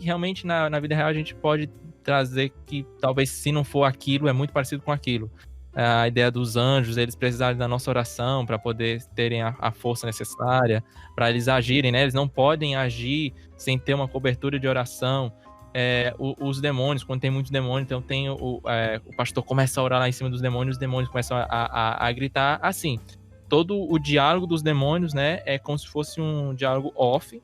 realmente na vida real a gente pode trazer que talvez se não for aquilo, é muito parecido com aquilo. A ideia dos anjos, eles precisarem da nossa oração para poder terem a força necessária, para eles agirem, né? Eles não podem agir sem ter uma cobertura de oração. Os demônios, quando tem muitos demônios, então o pastor começa a orar lá em cima dos demônios, os demônios começam a gritar assim. Todo o diálogo dos demônios, né, é como se fosse um diálogo off.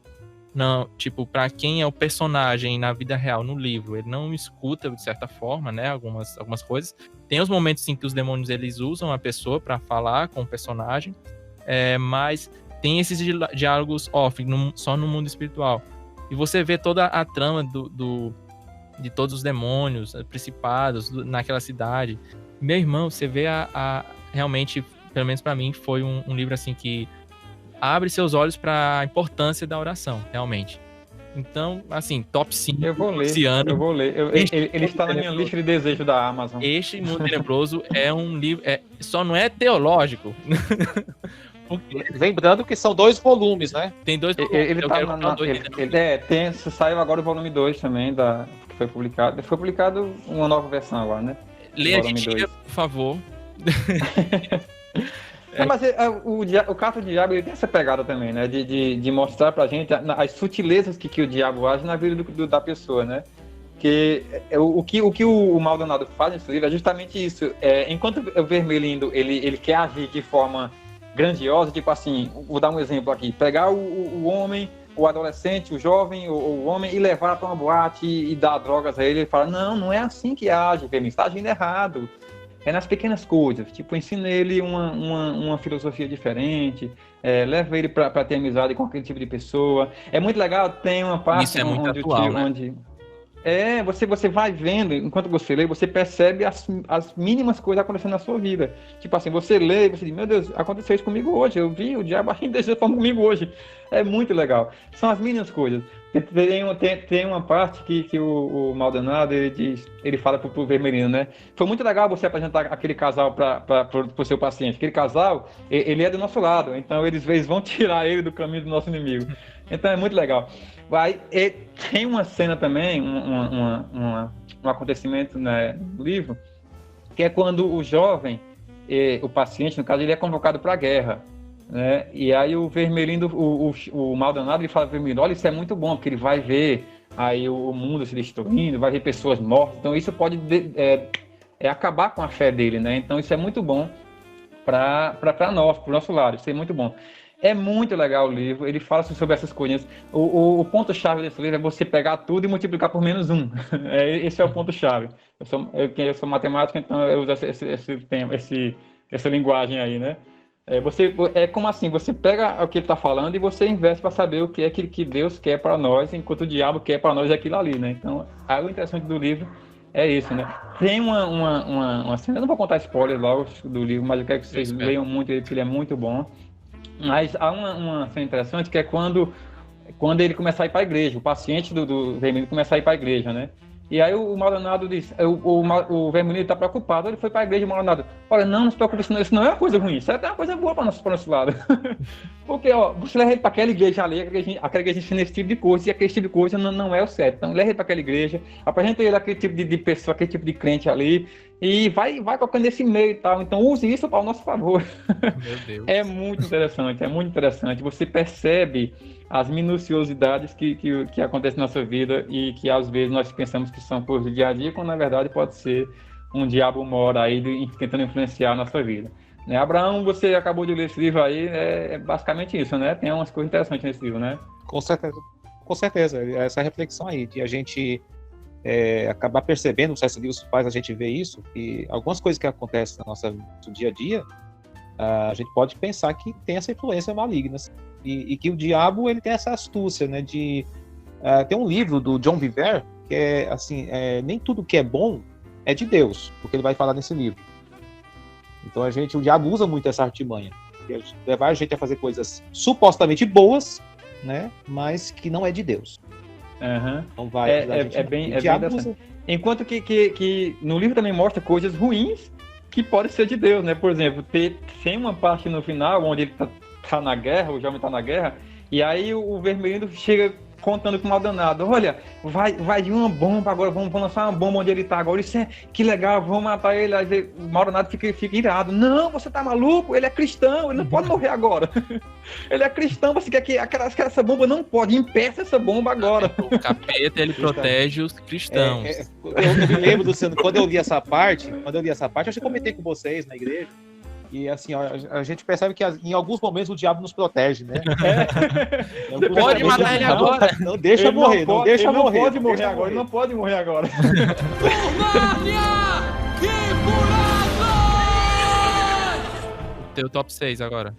Não, tipo, para quem é o personagem na vida real, no livro, ele não escuta de certa forma, né, algumas coisas. Tem os momentos em que os demônios eles usam a pessoa para falar com o personagem, mas tem esses diálogos off, só no mundo espiritual. E você vê toda a trama de todos os demônios, principados naquela cidade. Meu irmão, você vê realmente, pelo menos para mim, foi um livro assim que abre seus olhos para a importância da oração, realmente. Então, assim, top 5 Eu vou ler, esse ano. eu vou ler. Ele está na minha lista de desejos da Amazon. Este Mundo Tenebroso é um livro, só não é teológico. Porque Lembrando que são 2 volumes, né? tem 2 Ele tá saiu agora o volume 2 também, que foi publicado. Foi publicado uma nova versão agora, né? Leia de volume dia, 2. por favor. Não, mas o Cato do Diabo ele tem essa pegada também, né? De mostrar pra gente as sutilezas que o diabo age na vida da pessoa, né? Que o que o Maldonado faz nesse livro é justamente isso. Enquanto o Vermelhinho ele quer agir de forma grandiosa, tipo assim, vou dar um exemplo aqui, pegar o homem, o adolescente, o jovem, o homem e levar para uma boate e dar drogas a ele fala, não é assim que age, Vermelhinho, está agindo errado. É nas pequenas coisas, tipo, ensina ele uma filosofia diferente, leva ele para ter amizade com aquele tipo de pessoa. É muito legal, tem uma parte Isso é muito onde atual, né? você vai vendo, enquanto você lê, você percebe as mínimas coisas acontecendo na sua vida. Tipo assim, você lê e você diz, meu Deus, aconteceu isso comigo hoje, eu vi o diabo agindo dessa forma comigo hoje. É muito legal. São as mínimas coisas. Tem uma parte que o Maldonado, ele fala pro Vermelhinho, né? Foi muito legal você apresentar aquele casal pro seu paciente. Aquele casal, ele é do nosso lado, então eles vão tirar ele do caminho do nosso inimigo. Então é muito legal. Tem uma cena também, um acontecimento, né, no livro, que é quando o jovem, o paciente, no caso, ele é convocado para a guerra. Né? E aí o Vermelhinho, o Maldonado, ele fala pro Vermelhinho, olha, isso é muito bom, porque ele vai ver aí o mundo se destruindo, vai ver pessoas mortas, então isso pode acabar com a fé dele, né? Então isso é muito bom para nós, pro nosso lado, isso é muito bom. É muito legal o livro, ele fala sobre essas coisas. O ponto-chave desse livro é você pegar tudo e multiplicar por -1. Esse é o ponto-chave. Eu sou matemático, então eu uso essa linguagem aí, né? Como assim, você pega o que ele está falando e você investe para saber o que é que Deus quer para nós, enquanto o diabo quer para nós aquilo ali, né? Então, algo interessante do livro é isso, né? Tem uma cena, eu não vou contar spoiler logo do livro, mas eu quero que vocês leiam muito ele, porque ele é muito bom. Mas há uma cena interessante que é quando ele começa a ir para a igreja, o paciente do Vermelho começa a ir para a igreja, né? E aí o Maldonado diz, o Vermelho está preocupado, ele foi para a igreja, o Maldonado, olha, não se preocupe, isso não é uma coisa ruim, isso é uma coisa boa para nosso lado. Porque, você leva ele para aquela igreja ali, aquela igreja ensina esse tipo de coisa, e aquele tipo de coisa não é o certo. Então leva ele para aquela igreja, apresenta ele aquele tipo de pessoa, aquele tipo de crente ali, e vai colocando nesse meio e tal. Então use isso para o nosso favor. Meu Deus. É muito interessante. Você percebe as minuciosidades que acontecem na nossa vida e que às vezes nós pensamos que são coisas do dia a dia, quando na verdade pode ser um diabo mora aí tentando influenciar a nossa vida. Né? Abraão, você acabou de ler esse livro aí, é basicamente isso, né? Tem umas coisas interessantes nesse livro, né? Com certeza, essa reflexão aí, de a gente acabar percebendo, o C.S. Lewis faz a gente ver isso, que algumas coisas que acontecem no nosso dia a dia, a gente pode pensar que tem essa influência maligna, e que o diabo ele tem essa astúcia, né, tem um livro do John Bevere, que é assim, nem tudo que é bom é de Deus, porque ele vai falar nesse livro. Então o diabo usa muito essa artimanha, levar a gente a fazer coisas supostamente boas, né? Mas que não é de Deus. Aham. Não vai. É bem interessante. Enquanto que no livro também mostra coisas ruins que podem ser de Deus, né? Por exemplo, tem uma parte no final onde ele tá na guerra, o jovem tá na guerra, e aí o vermelho chega contando com o mal danado. Olha, vai vir uma bomba agora, vamos lançar uma bomba onde ele tá agora. Isso que legal, vamos matar ele. Aí o mal danado fica irado. Não, você tá maluco? Ele é cristão, ele não pode morrer agora. Ele é cristão, você quer que essa bomba não pode, impeça essa bomba agora. O capeta, ele protege os cristãos. Eu me lembro, Luciano, quando eu li essa parte, eu já comentei com vocês na igreja. E assim, ó, a gente percebe que em alguns momentos o diabo nos protege, né? Você pode matar ele agora. Não deixa morrer, não deixa morrer. Ele não pode morrer agora, ele não pode morrer agora. Teu top 6 agora.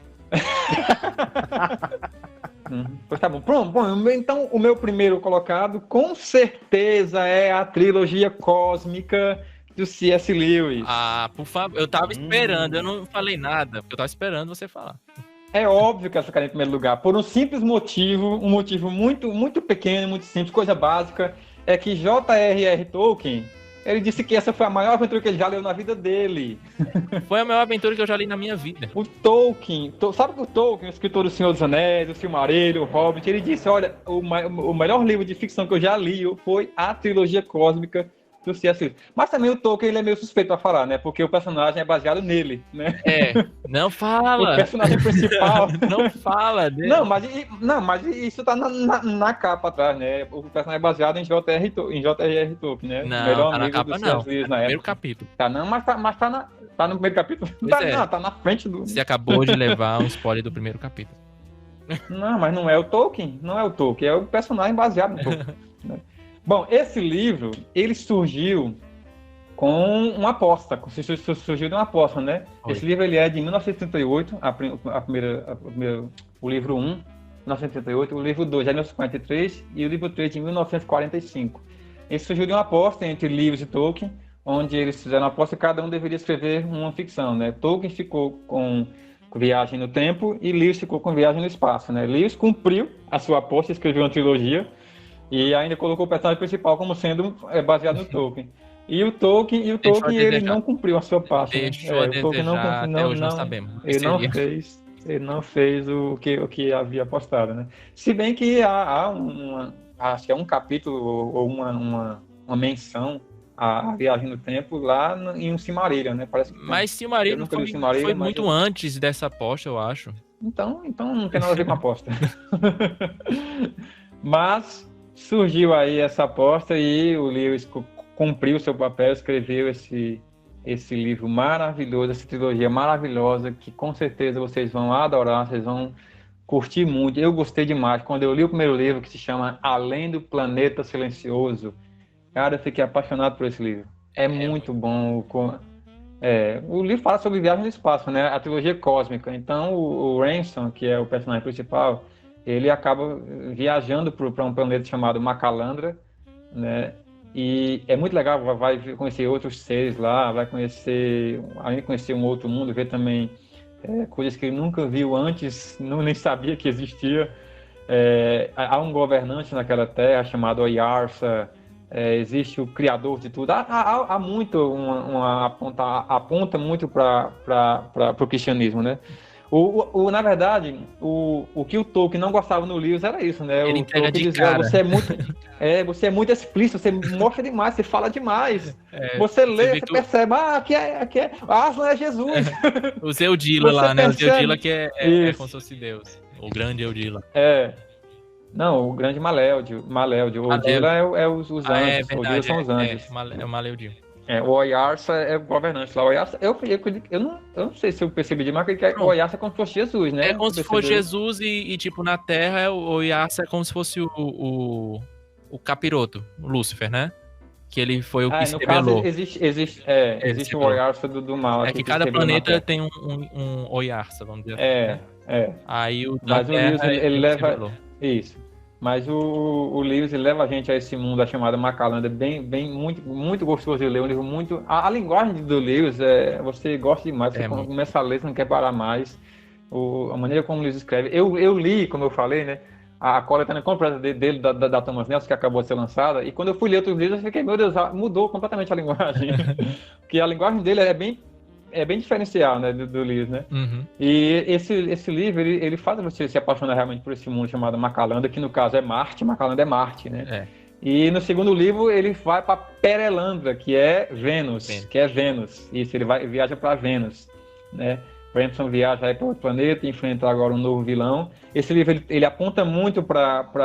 Pois tá bom. Pronto, bom, então o meu primeiro colocado, com certeza, é a trilogia cósmica do C.S. Lewis. Ah, por favor, eu tava esperando, eu não falei nada, porque eu tava esperando você falar. É óbvio que ela ficaria em primeiro lugar, por um simples motivo, um motivo muito, muito pequeno, muito simples, coisa básica, é que J.R.R. Tolkien, ele disse que essa foi a maior aventura que ele já leu na vida dele. Foi a maior aventura que eu já li na minha vida. O Tolkien, sabe que o Tolkien, o escritor do Senhor dos Anéis, o Silmarillion, o Hobbit, ele disse, olha, o melhor livro de ficção que eu já li foi a trilogia cósmica do C.S. Lewis. Mas também o Tolkien, ele é meio suspeito pra falar, né? Porque o personagem é baseado nele, né? Não fala. O personagem principal... Não fala dele. Não, mas isso tá na capa atrás, né? O personagem é baseado em J.R.R. Tolkien, né? Não, melhor tá na amigo capa do não. C.S. Lewis Tá na no primeiro época. capítulo. Tá, não, mas tá no primeiro capítulo? Pois Tá na frente do... Você acabou de levar um spoiler do primeiro capítulo. Não, mas não é o Tolkien, é o personagem baseado no Tolkien. Né? Bom, esse livro, ele surgiu com uma aposta, surgiu de uma aposta, né? Oi. Esse livro ele é de 1938, o livro 1, 1938, o livro 2 é de 1943 e o livro 3 de 1945. Ele surgiu de uma aposta entre Lewis e Tolkien, onde eles fizeram uma aposta e cada um deveria escrever uma ficção, né? Tolkien ficou com Viagem no Tempo e Lewis ficou com Viagem no Espaço, né? Lewis cumpriu a sua aposta, escreveu uma trilogia e ainda colocou o personagem principal como sendo baseado no Tolkien. E o Tolkien ele não cumpriu a sua parte. Deixou a desejar, até hoje não sabemos. Ele não fez o que havia apostado, né? Se bem que acho que é um capítulo ou uma menção à Viagem no Tempo lá em um Silmarillion, né? Parece que mas Silmarillion foi muito antes dessa aposta, eu acho. Então não tem nada a ver com a aposta. Mas surgiu aí essa aposta e o Lewis cumpriu o seu papel, escreveu esse livro maravilhoso, essa trilogia maravilhosa, que com certeza vocês vão adorar, vocês vão curtir muito. Eu gostei demais. Quando eu li o primeiro livro, que se chama Além do Planeta Silencioso, cara, eu fiquei apaixonado por esse livro. É muito bom. O livro fala sobre viagem no espaço, né? A trilogia cósmica. Então, o Ransom, que é o personagem principal, ele acaba viajando para um planeta chamado Macalandra, né? E é muito legal, vai conhecer outros seres lá, vai conhecer, além de conhecer um outro mundo, ver também coisas que ele nunca viu antes, nem sabia que existia. Há um governante naquela terra chamado Oyarsa, existe o criador de tudo. Há muito, aponta muito para o cristianismo, né? Na verdade, o que o Tolkien não gostava no Lewis era isso, né? Ele o Tolkien dizia, você é muito explícito, você mostra demais, você fala demais. Você lê, você percebe, aqui é Aslan é Jesus. O Zeudila lá, né? O Zeudila que é como se fosse Deus. O grande Eudila. Não, o grande Maléudio. O Eudila é os anjos. Verdade, o Eudila são os anjos. É o Maléudio. O Oyarsa é o governante lá. O Oyarsa, eu não sei se eu percebi demais, que o Oyarsa é como se fosse Jesus, né? É como se fosse Jesus e tipo, na Terra, o Oyarsa é como se fosse o capiroto, o Lúcifer, né? Que ele foi o que se rebelou. Existe o Oyarsa do mal. É que cada planeta tem um Oyarsa, vamos dizer assim. Né? Aí o mas o Lewis, ele leva... Isso. Mas o Lewis ele leva a gente a esse mundo chamado Macalanda, muito, muito gostoso de ler, um livro muito... A linguagem do Lewis, você gosta demais, você começa a ler, você não quer parar mais. A maneira como o Lewis escreve. Eu li, como eu falei, né, a coletânea completa dele, da Thomas Nelson, que acabou de ser lançada, e quando eu fui ler outros livros, eu fiquei, meu Deus, mudou completamente a linguagem. Porque a linguagem dele é bem diferencial, né, do Lewis, né? Uhum. E esse livro, ele faz você se apaixonar realmente por esse mundo chamado Macalanda, que no caso é Marte, Macalanda é Marte, né? E no segundo livro ele vai para Perelandra, que é Vênus. Isso, ele viaja para Vênus, né? Branson viaja para outro planeta e enfrenta agora um novo vilão. Esse livro ele aponta muito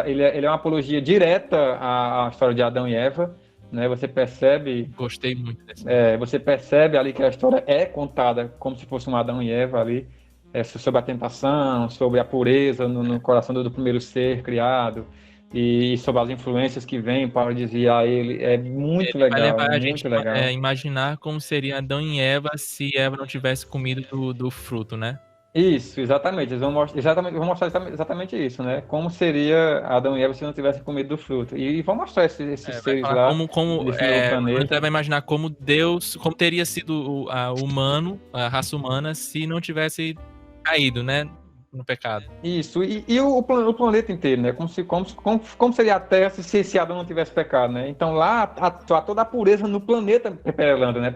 ele é uma apologia direta à história de Adão e Eva, né? Você percebe... Gostei muito desse. Você percebe ali que a história é contada como se fosse um Adão e Eva ali, sobre a tentação, sobre a pureza no coração do primeiro ser criado, e sobre as influências que vêm para desviar ele. É muito legal. Vai levar a muito gente legal. Imaginar como seria Adão e Eva se Eva não tivesse comido do fruto, né? Isso, exatamente. Eles vão mostrar exatamente isso, né? Como seria Adão e Eva se não tivessem comido do fruto. E vão mostrar esses seres lá. Como vai imaginar como teria sido humano, a raça humana, se não tivesse caído, né? No pecado. Isso, e o planeta inteiro, né? Como seria a Terra se Adão não tivesse pecado, né? Então lá há toda a pureza no planeta Perelandra, né?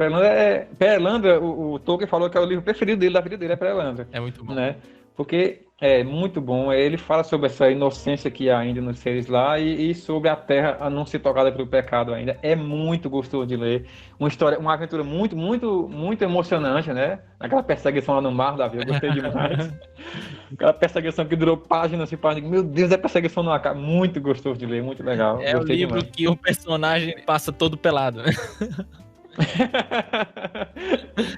Perelandra, o Tolkien falou que é o livro preferido dele, da vida dele, é Perelandra. É muito bom. Né? Porque é muito bom, ele fala sobre essa inocência que há ainda nos seres lá e sobre a Terra a não ser tocada pelo pecado ainda. É muito gostoso de ler. Uma aventura muito, muito, muito emocionante, né? Aquela perseguição lá no mar, Davi, eu gostei demais. Aquela perseguição que durou páginas e páginas. Meu Deus, é perseguição no ar. Muito gostoso de ler, muito legal. É gostei o livro demais. Que o personagem passa todo pelado, né?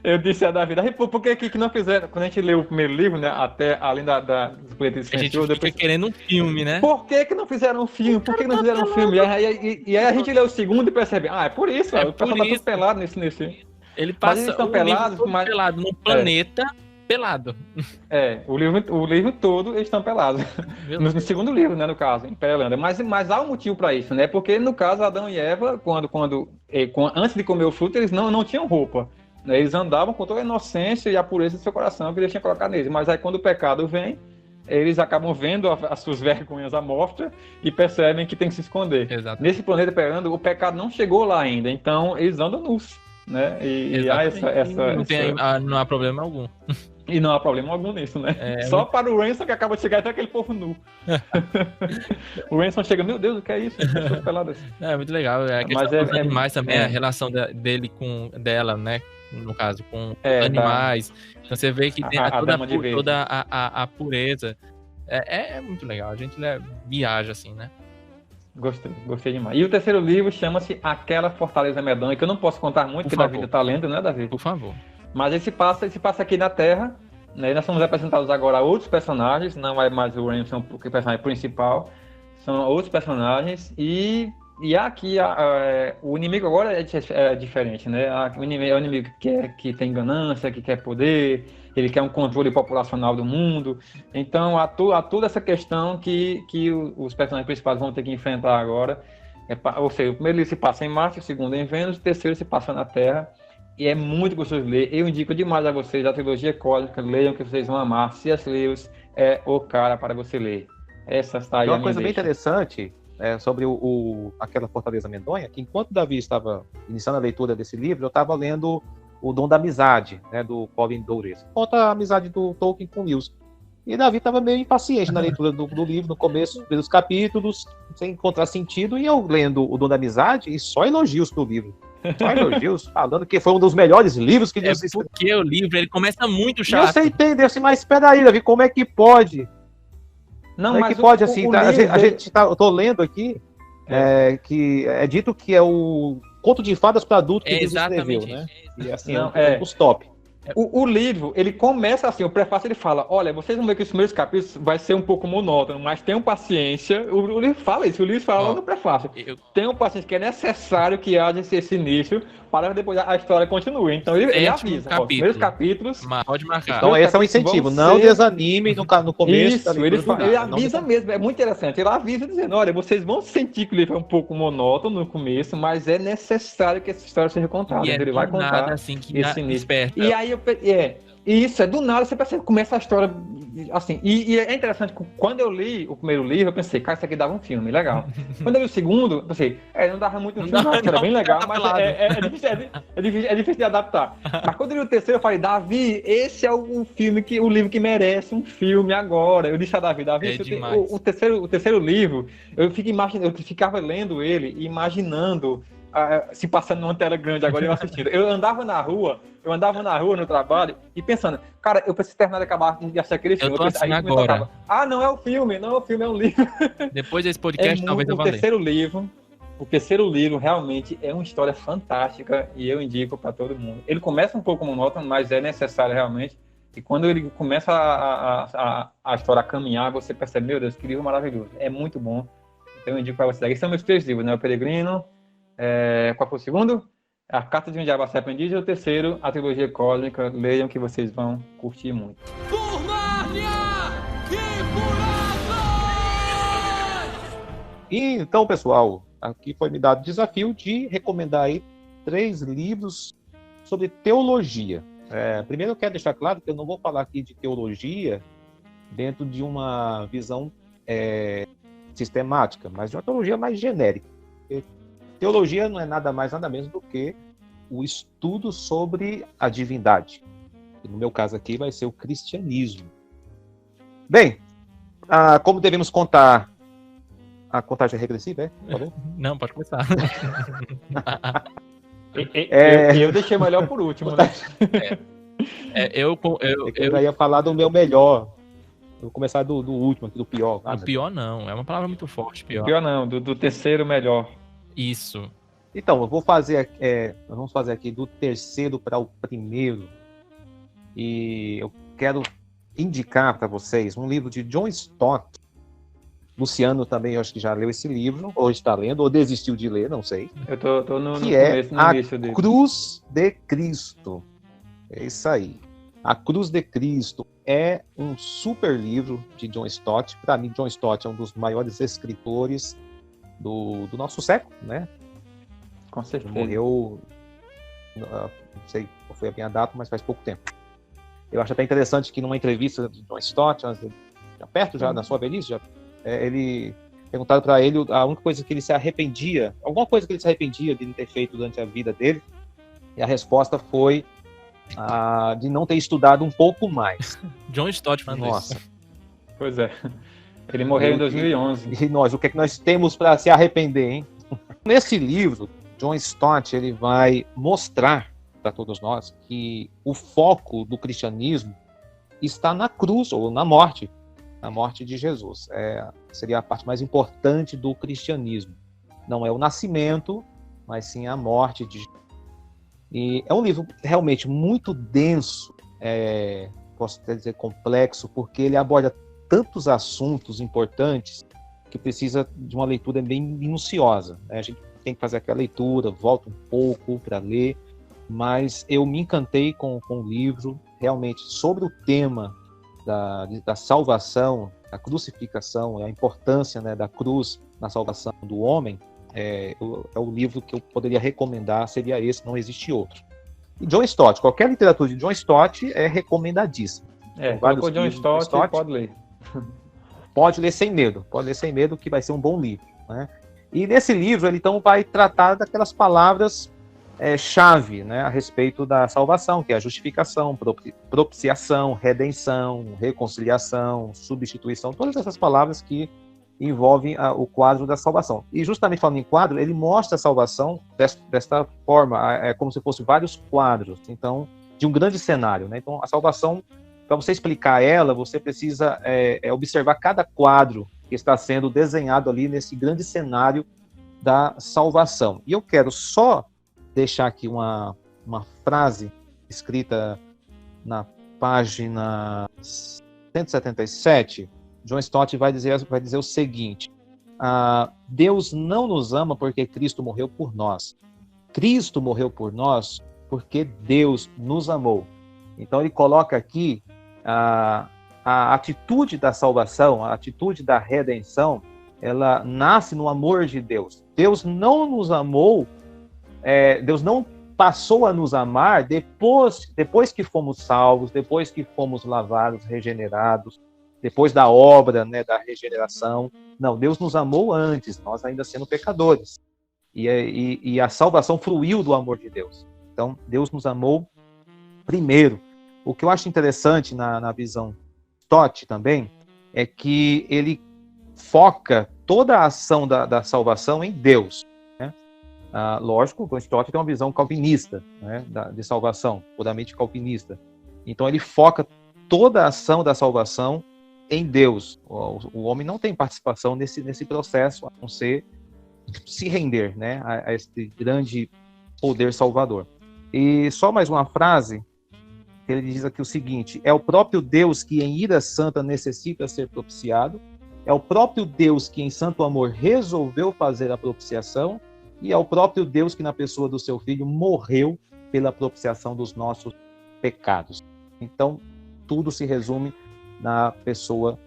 Eu disse a Davi, por que não fizeram? Quando a gente leu o primeiro livro, né? Até além dos boletins de a gente fica querendo um filme, né? Por que não fizeram um filme? Por que não fizeram um filme? E aí a gente lê o segundo e percebe, é por isso, o pessoal tá tudo pelado nesse. Ele passa eles estão pelados, pelado no planeta. Pelado. O livro todo eles estão pelados. No segundo livro, né, no caso, em Perelandra. Mas há um motivo para isso, né? Porque no caso, Adão e Eva, antes de comer o fruto, eles não tinham roupa. Né? Eles andavam com toda a inocência e a pureza do seu coração que Deus tinha colocado neles. Mas aí quando o pecado vem, eles acabam vendo as suas vergonhas à mostra e percebem que tem que se esconder. Exato. Nesse planeta Perelandra, o pecado não chegou lá ainda, então eles andam nus. Né? E há não há problema algum. E não há problema algum nisso, né? Só para o Ransom que acaba de chegar até aquele povo nu. O Ransom chega, meu Deus, o que é isso? É muito legal. Mas dos animais também, a relação dela, né? No caso, com animais. Então você vê que tem toda a pureza. É muito legal. A gente viaja assim, né? Gostei demais. E o terceiro livro chama-se Aquela Fortaleza Medonha, que eu não posso contar muito, porque Davi está lendo, né, Davi? Por favor. Mas esse passa aqui na Terra, né? Nós somos apresentados agora a outros personagens, não é mais o Ransom, porque o personagem principal, são outros personagens, e aqui o inimigo agora é diferente, né? O inimigo é um inimigo que tem ganância, que quer poder, ele quer um controle populacional do mundo. Então há toda essa questão que os personagens principais vão ter que enfrentar agora. Ou seja, o primeiro livro se passa em Marte, o segundo em Vênus, o terceiro se passa na Terra. E é muito gostoso de ler. Eu indico demais a vocês a trilogia cósmica. Leiam que vocês vão amar. C.S. Lewis é o cara para você ler. Essa está aí. Uma coisa bem interessante sobre Aquela Fortaleza Medonha, que enquanto Davi estava iniciando a leitura desse livro, eu estava lendo O Dom da Amizade, né, do Colin Douglas. Conta a amizade do Tolkien com Lewis. E Davi estava meio impaciente na leitura do livro, no começo dos capítulos, sem encontrar sentido, e eu lendo O Dom da Amizade, e só elogios pro livro. Só elogios, falando que foi um dos melhores livros que Deus escreveu. Porque o livro, ele começa muito chato. Você entende, assim, mas espera aí, Davi, como é que pode? Não, como é que pode, assim, eu tô lendo aqui, que é dito que é o conto de fadas para adulto que Deus escreveu, né? E assim, é um dos top. O livro, ele começa assim, o prefácio ele fala, olha, vocês vão ver que os primeiros capítulos vai ser um pouco monótono, mas tenham paciência. O livro fala isso, o livro fala no prefácio. Tenham paciência, que é necessário que haja esse início para depois a história continue. Então ele avisa, os primeiros capítulos... Pode marcar. Então esse é um incentivo, não desanime no começo. Isso, ele avisa mesmo, é muito interessante. Ele avisa dizendo, olha, vocês vão sentir que o livro é um pouco monótono no começo, mas é necessário que essa história seja contada. E Ele vai contar nada, assim, que esse início. desperta. E aí isso, é do nada, você percebe, começa a história assim, e é interessante, quando eu li o primeiro livro, eu pensei, cara, isso aqui dava um filme, legal. Quando eu li o segundo, eu pensei, não dava muito um filme, não, era bem legal, mas é difícil de adaptar. Mas quando eu li o terceiro, eu falei, Davi, esse é o livro que merece um filme agora. Eu disse a Davi, o terceiro livro, eu ficava lendo ele e imaginando se passando numa tela grande agora eu assistindo. Eu andava na rua no trabalho e pensando, cara, eu preciso terminar de acabar de assistir aquele filme. Eu tô assim agora. Não é o filme, é um livro. Depois desse podcast, talvez eu vá ler. O terceiro livro realmente é uma história fantástica e eu indico para todo mundo. Ele começa um pouco monótono, mas é necessário realmente. E quando ele começa a história a caminhar, você percebe, meu Deus, que livro maravilhoso. É muito bom. Então eu indico para vocês. Esses são meus 3 livros, né? O Peregrino, qual foi o segundo? A Carta de um Diabo Arrependido, e o terceiro, a Trilogia Cósmica. Leiam que vocês vão curtir muito. Por Nárnia! Que E então, pessoal, aqui foi me dado o desafio de recomendar aí 3 livros sobre teologia. Primeiro eu quero deixar claro que eu não vou falar aqui de teologia dentro de uma visão sistemática, mas de uma teologia mais genérica. Teologia não é nada mais, nada menos do que o estudo sobre a divindade. E no meu caso aqui vai ser o cristianismo. Bem, como devemos contar a contagem regressiva, Falou? Não, pode começar. Eu deixei melhor por último, né? Eu ia falar do meu melhor. Eu vou começar do último, aqui do pior. O pior não, é uma palavra muito forte, pior. Pior não, do terceiro melhor. Isso. Então, nós vamos fazer aqui do terceiro para o primeiro. E eu quero indicar para vocês um livro de John Stott. Luciano também, eu acho que já leu esse livro, ou está lendo, ou desistiu de ler, não sei. Eu tô no que começo, no A início dele. Cruz de Cristo. É isso aí. A Cruz de Cristo é um super livro de John Stott. Para mim, John Stott é um dos maiores escritores do nosso século, né? Com certeza. Morreu, não sei qual foi a minha data, mas faz pouco tempo. Eu acho até interessante que numa entrevista de John Stott, já perto da sua velhice, ele perguntaram para ele a única coisa que ele se arrependia, alguma coisa que ele se arrependia de não ter feito durante a vida dele, e a resposta foi de não ter estudado um pouco mais. John Stott falando Nossa. isso. Pois é. Ele morreu em 2011. E nós, o que é que nós temos para se arrepender, hein? Nesse livro, John Stott ele vai mostrar para todos nós que o foco do cristianismo está na cruz ou na morte de Jesus. Seria a parte mais importante do cristianismo. Não é o nascimento, mas sim a morte de Jesus. E é um livro realmente muito denso, posso até dizer complexo, porque ele aborda tantos assuntos importantes que precisa de uma leitura bem minuciosa, né? A gente tem que fazer aquela leitura, volta um pouco para ler, mas eu me encantei com o livro, realmente, sobre o tema da salvação, da crucificação, a importância, né, da cruz na salvação do homem. É o livro que eu poderia recomendar, seria esse, não existe outro. E John Stott, qualquer literatura de John Stott é recomendadíssima. Colocou John Stott, pode ler. Pode ler sem medo, que vai ser um bom livro, né? E nesse livro ele então vai tratar daquelas palavras chave, né, a respeito da salvação, que é a justificação, propiciação, redenção, reconciliação, substituição, todas essas palavras que envolvem o quadro da salvação. E justamente falando em quadro, ele mostra a salvação desta forma, como se fossem vários quadros, então, de um grande cenário, né? Então, a salvação, para você explicar ela, você precisa observar cada quadro que está sendo desenhado ali nesse grande cenário da salvação. E eu quero só deixar aqui uma frase escrita na página 177, John Stott vai dizer o seguinte: Deus não nos ama porque Cristo morreu por nós. Cristo morreu por nós porque Deus nos amou. Então ele coloca aqui a atitude da salvação, a atitude da redenção, ela nasce no amor de Deus. Deus não nos amou, Deus não passou a nos amar depois que fomos salvos, depois que fomos lavados, regenerados, depois da obra, né, da regeneração. Não, Deus nos amou antes, nós ainda sendo pecadores. E a salvação fruiu do amor de Deus. Então, Deus nos amou primeiro. O que eu acho interessante na visão Stott também é que ele foca toda a ação da salvação em Deus. Né? Lógico, o Stott tem uma visão calvinista, né, de salvação, puramente calvinista. Então, ele foca toda a ação da salvação em Deus. O homem não tem participação nesse processo, a não ser se render, né, a esse grande poder salvador. E só mais uma frase, ele diz aqui o seguinte: é o próprio Deus que em ira santa necessita ser propiciado, é o próprio Deus que em santo amor resolveu fazer a propiciação, e é o próprio Deus que na pessoa do seu Filho morreu pela propiciação dos nossos pecados. Então, tudo se resume na pessoa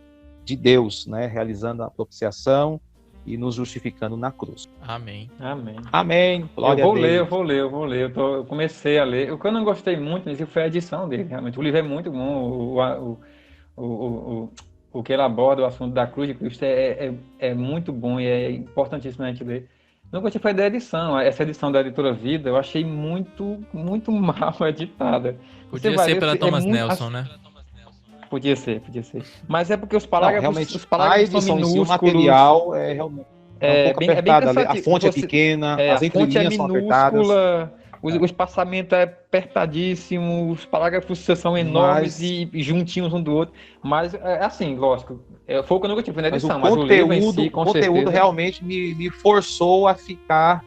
de Deus, né, realizando a propiciação e nos justificando na cruz. Amém. Amém. Amém. Glória Eu a Deus. vou ler. Eu comecei a ler. O que eu não gostei muito nesse livro foi a edição dele, realmente. O livro é muito bom. O que ele aborda, o assunto da cruz de Cristo, é muito bom e é importantíssimo a gente ler. Não gostei foi da edição. Essa edição da Editora Vida, eu achei muito, muito mal editada. Podia ser pela Thomas Nelson, né? Podia ser. Mas é porque os Não, parágrafos, realmente, os parágrafos a edição são em si, o minúsculos. material é realmente um pouco bem apertado. A cansativo. fonte é Você- pequena, as a fonte é entrelinhas são apertadas. minúscula, o espaçamento é apertadíssimo, os parágrafos são enormes Mas- e juntinhos um do outro. Mas, assim, lógico, foi o que eu não gostei, foi na Mas edição, o mas o livro em conteúdo, si, o com conteúdo certeza. realmente me forçou a ficar,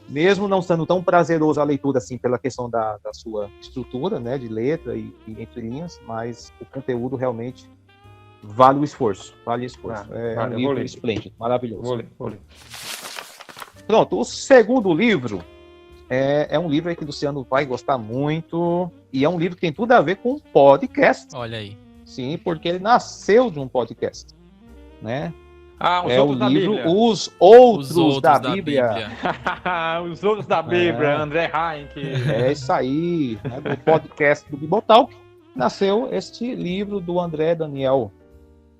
mesmo não sendo tão prazeroso a leitura assim pela questão da sua estrutura, né, de letra e entre linhas, mas o conteúdo realmente vale o esforço. Vale, É eu um vou livro ler. esplêndido, maravilhoso. Vou ler. Pronto, o segundo livro é um livro aí que o Luciano vai gostar muito, e é um livro que tem tudo a ver com podcast. Olha aí. Sim, porque ele nasceu de um podcast, né? Os É o outros da livro Bíblia. Os Outros, Os outros da, da Bíblia. Os outros da Bíblia, É. André Heinck. É isso aí, né? Do podcast do Bibotalk nasceu este livro do André Daniel.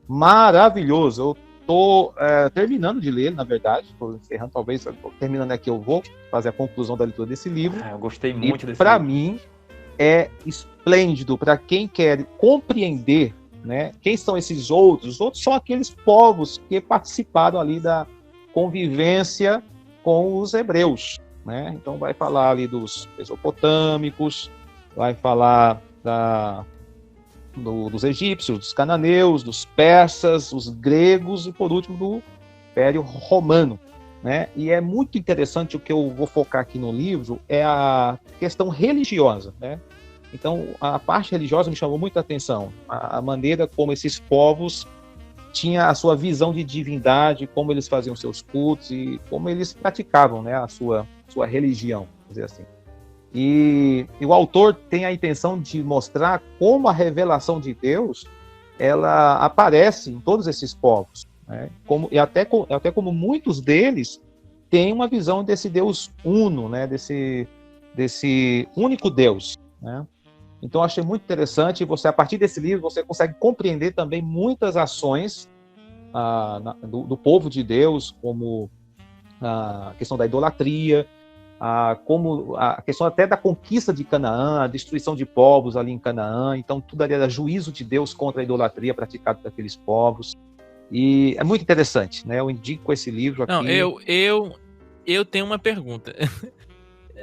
Maravilhoso. Eu estou terminando de ler, na verdade. Estou encerrando, talvez, terminando aqui eu vou fazer a conclusão da leitura desse livro. Eu gostei muito E desse para livro. mim é esplêndido para quem quer compreender, né, quem são esses outros. Os outros são aqueles povos que participaram ali da convivência com os hebreus, né? Então vai falar ali dos mesopotâmicos, vai falar dos egípcios, dos cananeus, dos persas, os gregos e por último do Império Romano, né? E é muito interessante, o que eu vou focar aqui no livro é a questão religiosa, né? Então, a parte religiosa me chamou muita atenção, a maneira como esses povos tinham a sua visão de divindade, como eles faziam seus cultos e como eles praticavam, né, a sua religião, vamos dizer assim. E o autor tem a intenção de mostrar como a revelação de Deus ela aparece em todos esses povos, né? E até como muitos deles têm uma visão desse Deus uno, né, desse único Deus, né? Então, eu achei muito interessante. A partir desse livro, você consegue compreender também muitas ações do povo de Deus, como a questão da idolatria, como a questão até da conquista de Canaã, a destruição de povos ali em Canaã. Então, tudo ali era juízo de Deus contra a idolatria praticada por aqueles povos. E é muito interessante, né? Eu indico esse livro aqui. Não, eu tenho uma pergunta.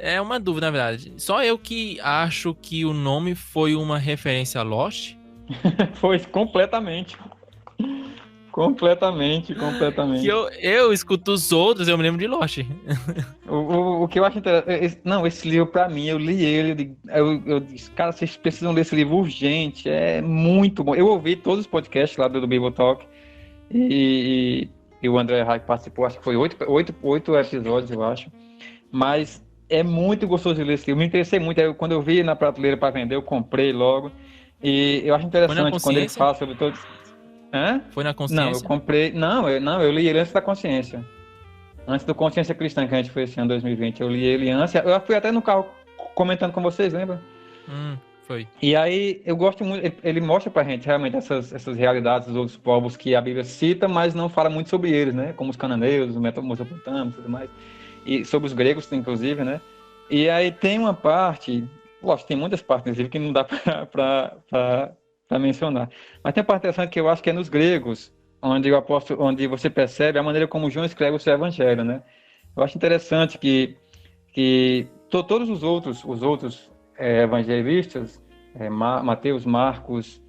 É uma dúvida, na verdade. Só eu que acho que o nome foi uma referência a Lost? Foi completamente. Completamente. Que eu escuto os outros, eu me lembro de Lost. O que eu acho interessante. Não, esse livro, pra mim, eu li ele. Eu disse, cara, vocês precisam ler esse livro urgente. É muito bom. Eu ouvi todos os podcasts lá do Bible Talk. E o André Reich participou, acho que foi 8 episódios, eu acho. Mas é muito gostoso de ler esse livro. Me interessei muito. Quando eu vi na prateleira para vender, eu comprei logo. E eu acho interessante quando ele fala sobre todos. Hã? Foi na Consciência? Não, eu comprei. Eu li ele antes da Consciência. Antes do Consciência Cristã, que a gente foi esse ano 2020. Eu li ele antes. Eu fui até no carro comentando com vocês, lembra? Foi. E aí, eu gosto muito. Ele mostra pra gente realmente essas realidades dos outros povos que a Bíblia cita, mas não fala muito sobre eles, né? Como os cananeus, os mesopotâmios e tudo mais. E sobre os gregos, inclusive, né? E aí tem uma parte. Lógico, tem muitas partes, inclusive, que não dá para mencionar. Mas tem uma parte interessante que eu acho que é nos gregos, onde você percebe a maneira como João escreve o seu evangelho, né? Eu acho interessante que todos os outros evangelistas, Mateus, Marcos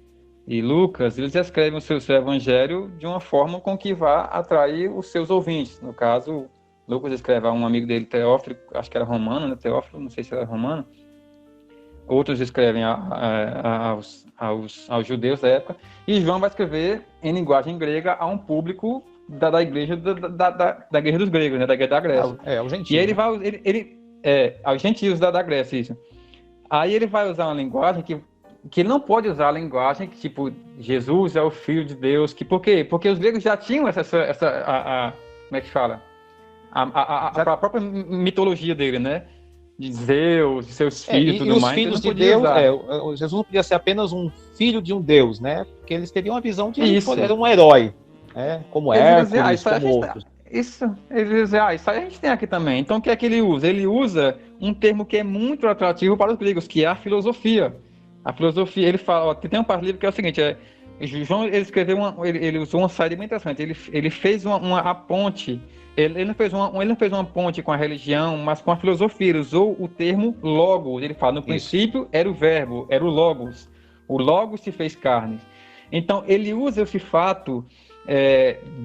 e Lucas, eles escrevem o seu evangelho de uma forma com que vá atrair os seus ouvintes. No caso, Lucas escreve a um amigo dele, Teófilo, acho que era romano, né? Teófilo, não sei se era romano. Outros escrevem aos judeus da época, e João vai escrever em linguagem grega a um público da igreja da igreja dos gregos, né, da igreja da Grécia. O gentio. E ele vai aos gentios da Grécia, isso. Aí ele vai usar uma linguagem que ele não pode usar a linguagem que, tipo, Jesus é o Filho de Deus. Por quê? Porque os gregos já tinham essa como é que fala? A própria mitologia dele, né? De Zeus, de seus filhos e tudo mais. E os filhos de Deus, Jesus não podia ser apenas um filho de um Deus, né? Porque eles teriam a visão de ele era um herói, né? Como Hércules, como outros. Eles dizem, isso aí a gente tem aqui também. Então o que é que ele usa? Ele usa um termo que é muito atrativo para os gregos, que é a filosofia. A filosofia, ele fala, tem um par livro que é o seguinte, João, ele escreveu ele usou uma saída muito interessante. Ele fez a ponte. Ele não fez uma ponte com a religião, mas com a filosofia. Ele usou o termo logos. Ele fala, no princípio era o verbo, era o logos. O logos se fez carne. Então, ele usa esse fato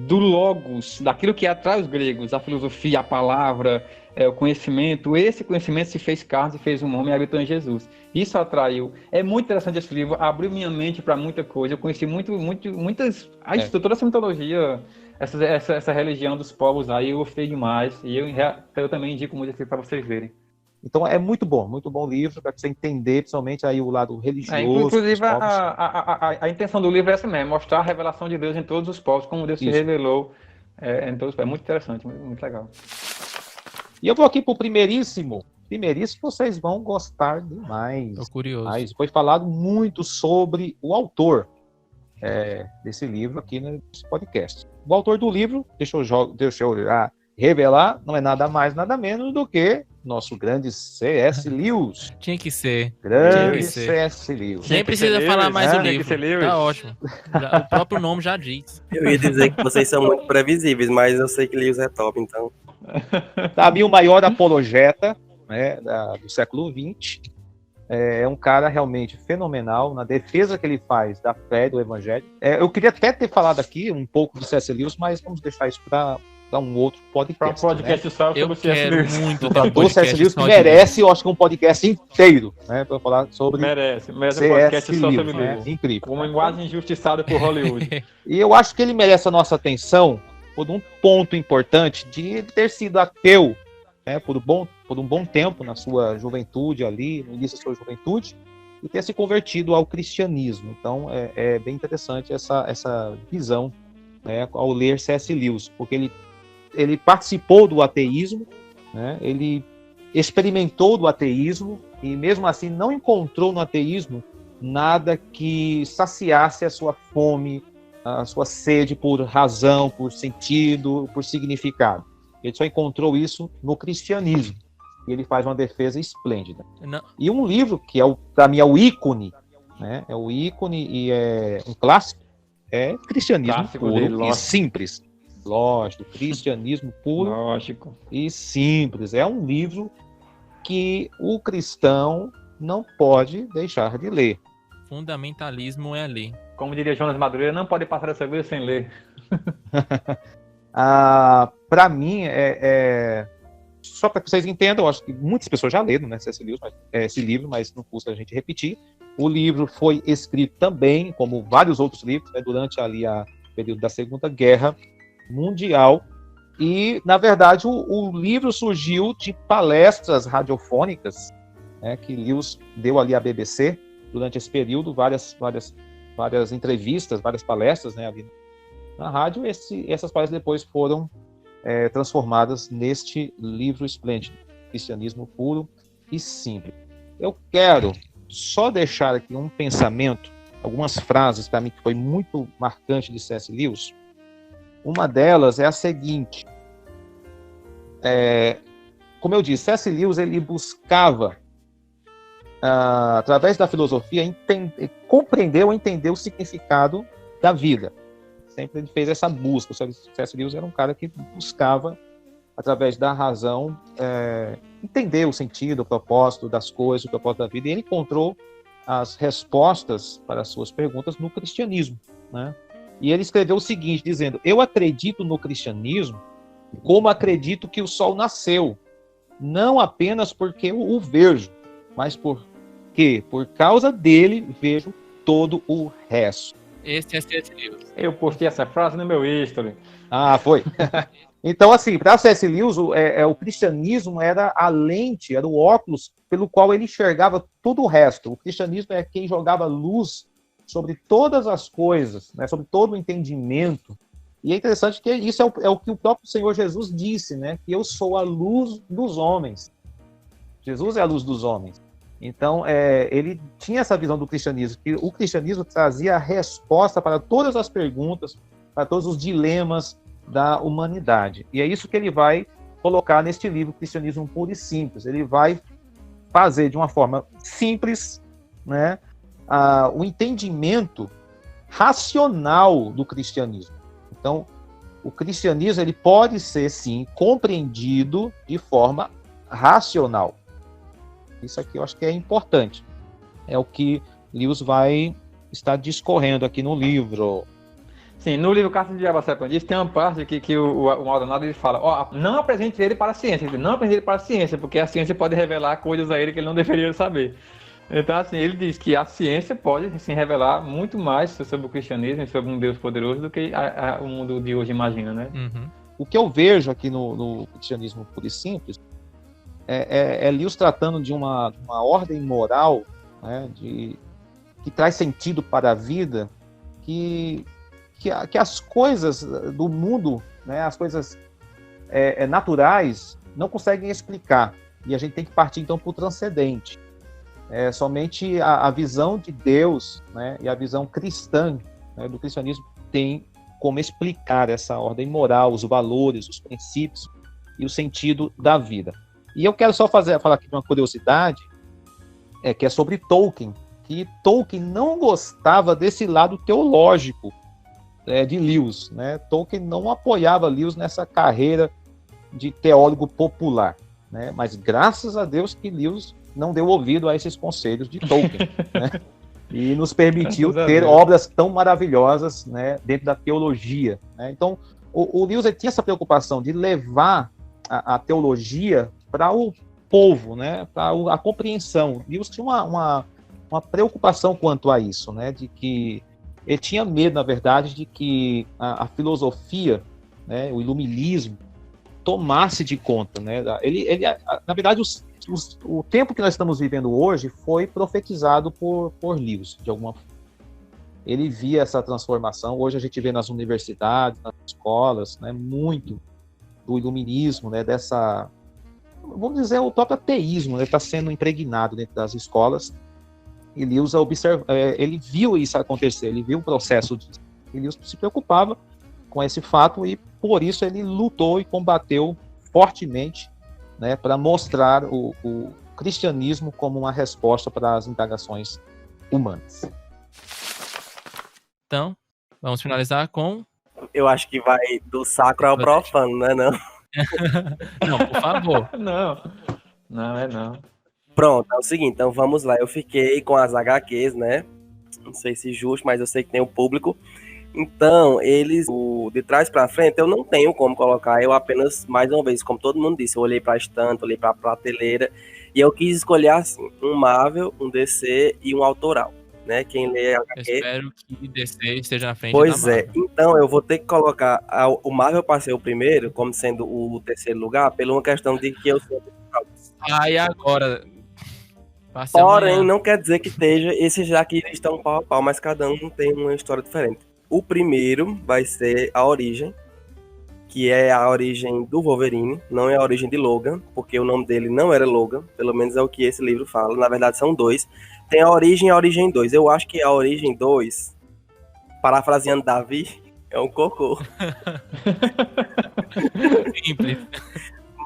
do logos, daquilo que atrai os gregos, a filosofia, a palavra, o conhecimento. Esse conhecimento se fez carne, se fez um homem e habitou em Jesus. Isso atraiu. É muito interessante esse livro, abriu minha mente para muita coisa. Eu conheci muitas... toda essa mitologia... Essa religião dos povos aí, eu gostei demais. E eu também indico muito aqui para vocês verem. Então é muito bom o livro, para você entender, principalmente aí o lado religioso. Inclusive, a intenção do livro é essa mesmo, mostrar a revelação de Deus em todos os povos, como Deus se revelou em todos os povos. É muito interessante, muito legal. E eu vou aqui para o primeiríssimo, vocês vão gostar demais. Tô curioso. Mas foi falado muito sobre o autor desse livro aqui nesse podcast. O autor do livro, deixa eu revelar, não é nada mais, nada menos do que nosso grande C.S. Lewis. Tinha que ser. Grande C.S. Lewis. Nem precisa falar mais do livro. Tá ótimo. O próprio nome já diz. Eu ia dizer que vocês são muito previsíveis, mas eu sei que Lewis é top, então. Davi, o maior apologeta, né, do século XX. É um cara realmente fenomenal na defesa que ele faz da fé e do evangelho. Eu queria até ter falado aqui um pouco de C.S. Lewis, mas vamos deixar isso para um outro podcast. Para um podcast só sobre o C.S. Lewis. Muito do podcast. O C.S. Lewis merece, eu acho que um podcast inteiro, né, para falar sobre. Merece um podcast só sobre Lewis. Incrível. Uma linguagem injustiçada por Hollywood. E eu acho que ele merece a nossa atenção por um ponto importante de ter sido ateu, né, por um bom tempo na sua juventude ali, no início da sua juventude, e ter se convertido ao cristianismo. Então, é bem interessante essa visão, né, ao ler C.S. Lewis, porque ele participou do ateísmo, né, ele experimentou do ateísmo, e mesmo assim não encontrou no ateísmo nada que saciasse a sua fome, a sua sede por razão, por sentido, por significado. Ele só encontrou isso no cristianismo. E ele faz uma defesa esplêndida. Não. E um livro que para mim é o ícone, né? É o ícone e é um clássico, é cristianismo clássico puro dele, e simples. Lógico, cristianismo puro e simples. É um livro que o cristão não pode deixar de ler. fundamentalismo é ali. Como diria Jonas Madureira, não pode passar essa vida sem ler. Para mim, só para que vocês entendam, eu acho que muitas pessoas já leram, né, esse livro, mas não custa a gente repetir. O livro foi escrito também, como vários outros livros, né, durante ali o período da Segunda Guerra Mundial. E, na verdade, o livro surgiu de palestras radiofônicas, né, que Lewis deu ali à BBC durante esse período, várias entrevistas, várias palestras, né, ali na rádio. Essas palestras depois foram transformadas neste livro esplêndido, Cristianismo Puro e Simples. Eu quero só deixar aqui um pensamento, algumas frases para mim que foi muito marcante de C.S. Lewis. Uma delas é a seguinte: como eu disse, C.S. Lewis ele buscava, através da filosofia, compreender ou entender o significado da vida. Sempre ele fez essa busca. O C.S. Lewis era um cara que buscava, através da razão, entender o sentido, o propósito das coisas, o propósito da vida, e ele encontrou as respostas para as suas perguntas no cristianismo, né? E ele escreveu o seguinte, dizendo: eu acredito no cristianismo como acredito que o sol nasceu, não apenas porque eu o vejo, mas porque, por causa dele, vejo todo o resto. Esse é C.S. Lewis. Eu postei essa frase no meu history. Foi. Então, assim, para C.S. Lewis, o cristianismo era a lente, era o óculos pelo qual ele enxergava todo o resto. O cristianismo é quem jogava luz sobre todas as coisas, né, sobre todo o entendimento. E é interessante que isso é o que o próprio Senhor Jesus disse, né, que eu sou a luz dos homens. Jesus é a luz dos homens. Então, ele tinha essa visão do cristianismo, que o cristianismo trazia a resposta para todas as perguntas, para todos os dilemas da humanidade. E é isso que ele vai colocar neste livro, Cristianismo Puro e Simples. Ele vai fazer de uma forma simples, né, o entendimento racional do cristianismo. Então, o cristianismo ele pode ser, sim, compreendido de forma racional. Isso aqui eu acho que é importante. É o que Lewis vai estar discorrendo aqui no livro. Sim, no livro Carta de Diabo a Serpentista tem uma parte que o Maldonado ele fala: não apresente ele para a ciência. Não apresente ele para a ciência, porque a ciência pode revelar coisas a ele que ele não deveria saber. Então, assim, ele diz que a ciência pode, sim, revelar muito mais sobre o cristianismo e sobre um Deus poderoso do que o mundo de hoje imagina, né? Uhum. O que eu vejo aqui no Cristianismo Puro e Simples é Lewis tratando de uma ordem moral, né, que traz sentido para a vida, que as coisas do mundo, né, as coisas naturais, não conseguem explicar. E a gente tem que partir, então, para o transcendente. Somente a visão de Deus, né, e a visão cristã, né, do cristianismo tem como explicar essa ordem moral, os valores, os princípios e o sentido da vida. E eu quero só falar aqui de uma curiosidade, que é sobre Tolkien, que Tolkien não gostava desse lado teológico de Lewis, né? Tolkien não apoiava Lewis nessa carreira de teólogo popular, né? Mas graças a Deus que Lewis não deu ouvido a esses conselhos de Tolkien, né? E nos permitiu ter obras tão maravilhosas, né, dentro da teologia, né? Então, o Lewis tinha essa preocupação de levar a teologia para o povo, né, para a compreensão. Lewis tinha uma preocupação quanto a isso, né, de que ele tinha medo, na verdade, de que a filosofia, né, o iluminismo, tomasse de conta, né? Na verdade, o tempo que nós estamos vivendo hoje foi profetizado por Lewis, de alguma forma. Ele via essa transformação. Hoje a gente vê nas universidades, nas escolas, né, muito do iluminismo, né, dessa, vamos dizer, o próprio ateísmo, né, está sendo impregnado dentro das escolas. E Lewis ele viu isso acontecer, ele viu o processo disso. E Lewis se preocupava com esse fato e, por isso, ele lutou e combateu fortemente, né, para mostrar o cristianismo como uma resposta para as indagações humanas. Então, vamos finalizar com... Eu acho que vai do sacro ao profano, né? Não? Não, por favor. Não é não. Pronto, é o seguinte, então vamos lá. Eu fiquei com as HQs, né? não sei se justo, mas eu sei que tem o público. Então, de trás pra frente, eu não tenho como colocar, eu apenas, mais uma vez, como todo mundo disse, eu olhei pra estante, olhei pra prateleira, e eu quis escolher assim, um Marvel, um DC e um autoral, né? Quem lê Eu HQ... espero que DC esteja na frente Pois da é, Marvel. então eu vou ter que colocar o Marvel para ser o primeiro, como sendo o terceiro lugar, por uma questão de que eu sou... Ah, e agora? Passa Porém, amanhã. não quer dizer que esteja, esses já que estão pau a pau, mas cada um tem uma história diferente. O primeiro vai ser a origem, que é a origem do Wolverine, não é a origem de Logan, porque o nome dele não era Logan, pelo menos é o que esse livro fala, na verdade são dois. Tem a origem e a origem 2. Eu acho que a origem 2, parafraseando Davi, é um cocô. Simples.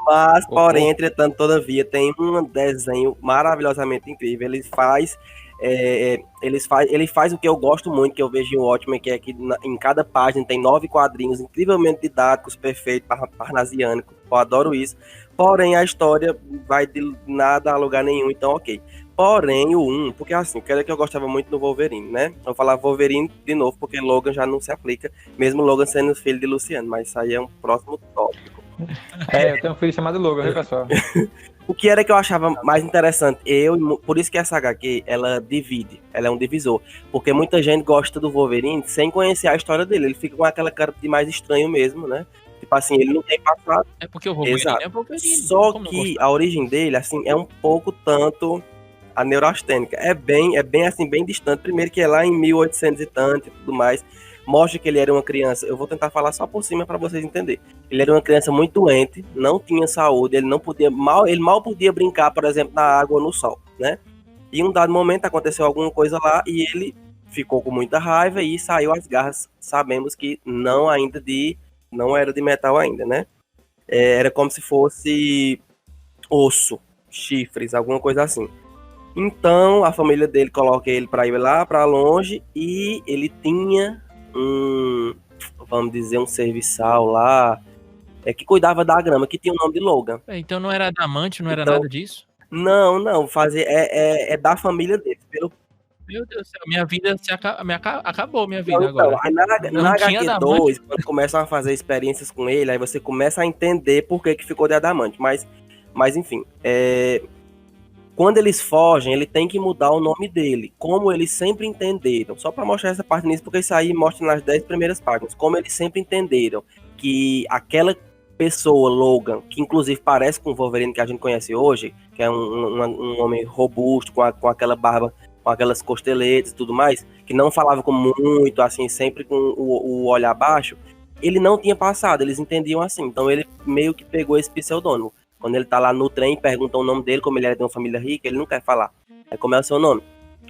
Mas, porém, entretanto, todavia, tem um desenho maravilhosamente incrível. Ele faz o que eu gosto muito, que eu vejo em Watchmen, que é que em cada página tem 9 quadrinhos incrivelmente didáticos, perfeitos, parnasiânicos. Eu adoro isso. Porém, a história vai de nada a lugar nenhum, então ok. Porém, o 1, porque assim, o que era que eu gostava muito do Wolverine, né? Eu falava Wolverine de novo, porque Logan já não se aplica, mesmo Logan sendo filho de Luciano, mas isso aí é um próximo tópico. Eu tenho um filho chamado Logan, viu, pessoal? O que era que eu achava mais interessante? Por isso que essa HQ, ela divide, ela é um divisor. Porque muita gente gosta do Wolverine sem conhecer a história dele. Ele fica com aquela cara de mais estranho mesmo, né? Tipo assim, ele não tem passado. É porque o Wolverine Exato. é Wolverine. Só Como não que gostar? a origem dele, assim, é um pouco tanto a neurastênica. É bem assim, bem distante. Primeiro que é lá em 1800 e tanto e tudo mais. Mostra que ele era uma criança, eu vou tentar falar só por cima para vocês entenderem. Ele era uma criança muito doente, não tinha saúde, ele mal podia brincar, por exemplo, na água ou no sol, né? E em um dado momento aconteceu alguma coisa lá e ele ficou com muita raiva e saiu às garras. Sabemos que não era de metal ainda, né? Era como se fosse osso, chifres, alguma coisa assim. Então a família dele coloca ele para ir lá para longe e ele tinha vamos dizer, um serviçal lá que cuidava da grama, que tinha o nome de Logan. Então não era adamante, não era Então, nada disso? Não, é da família dele. Meu Deus do céu, minha vida acabou, minha vida Então, agora. aí na Não tinha HQ2, adamante. quando começam a fazer experiências com ele, aí você começa a entender por que ficou de adamante. Mas enfim, quando eles fogem, ele tem que mudar o nome dele, como eles sempre entenderam. Só para mostrar essa parte nisso, porque isso aí mostra nas 10 primeiras páginas. Como eles sempre entenderam que aquela pessoa, Logan, que inclusive parece com o Wolverine que a gente conhece hoje, que é um homem robusto, com aquela barba, com aquelas costeletas e tudo mais, que não falava com muito, assim, sempre com o olhar baixo, ele não tinha passado, eles entendiam assim. Então ele meio que pegou esse pseudônimo. Quando ele tá lá no trem, perguntam o nome dele, como ele era de uma família rica, ele não quer falar. Aí como é o seu nome?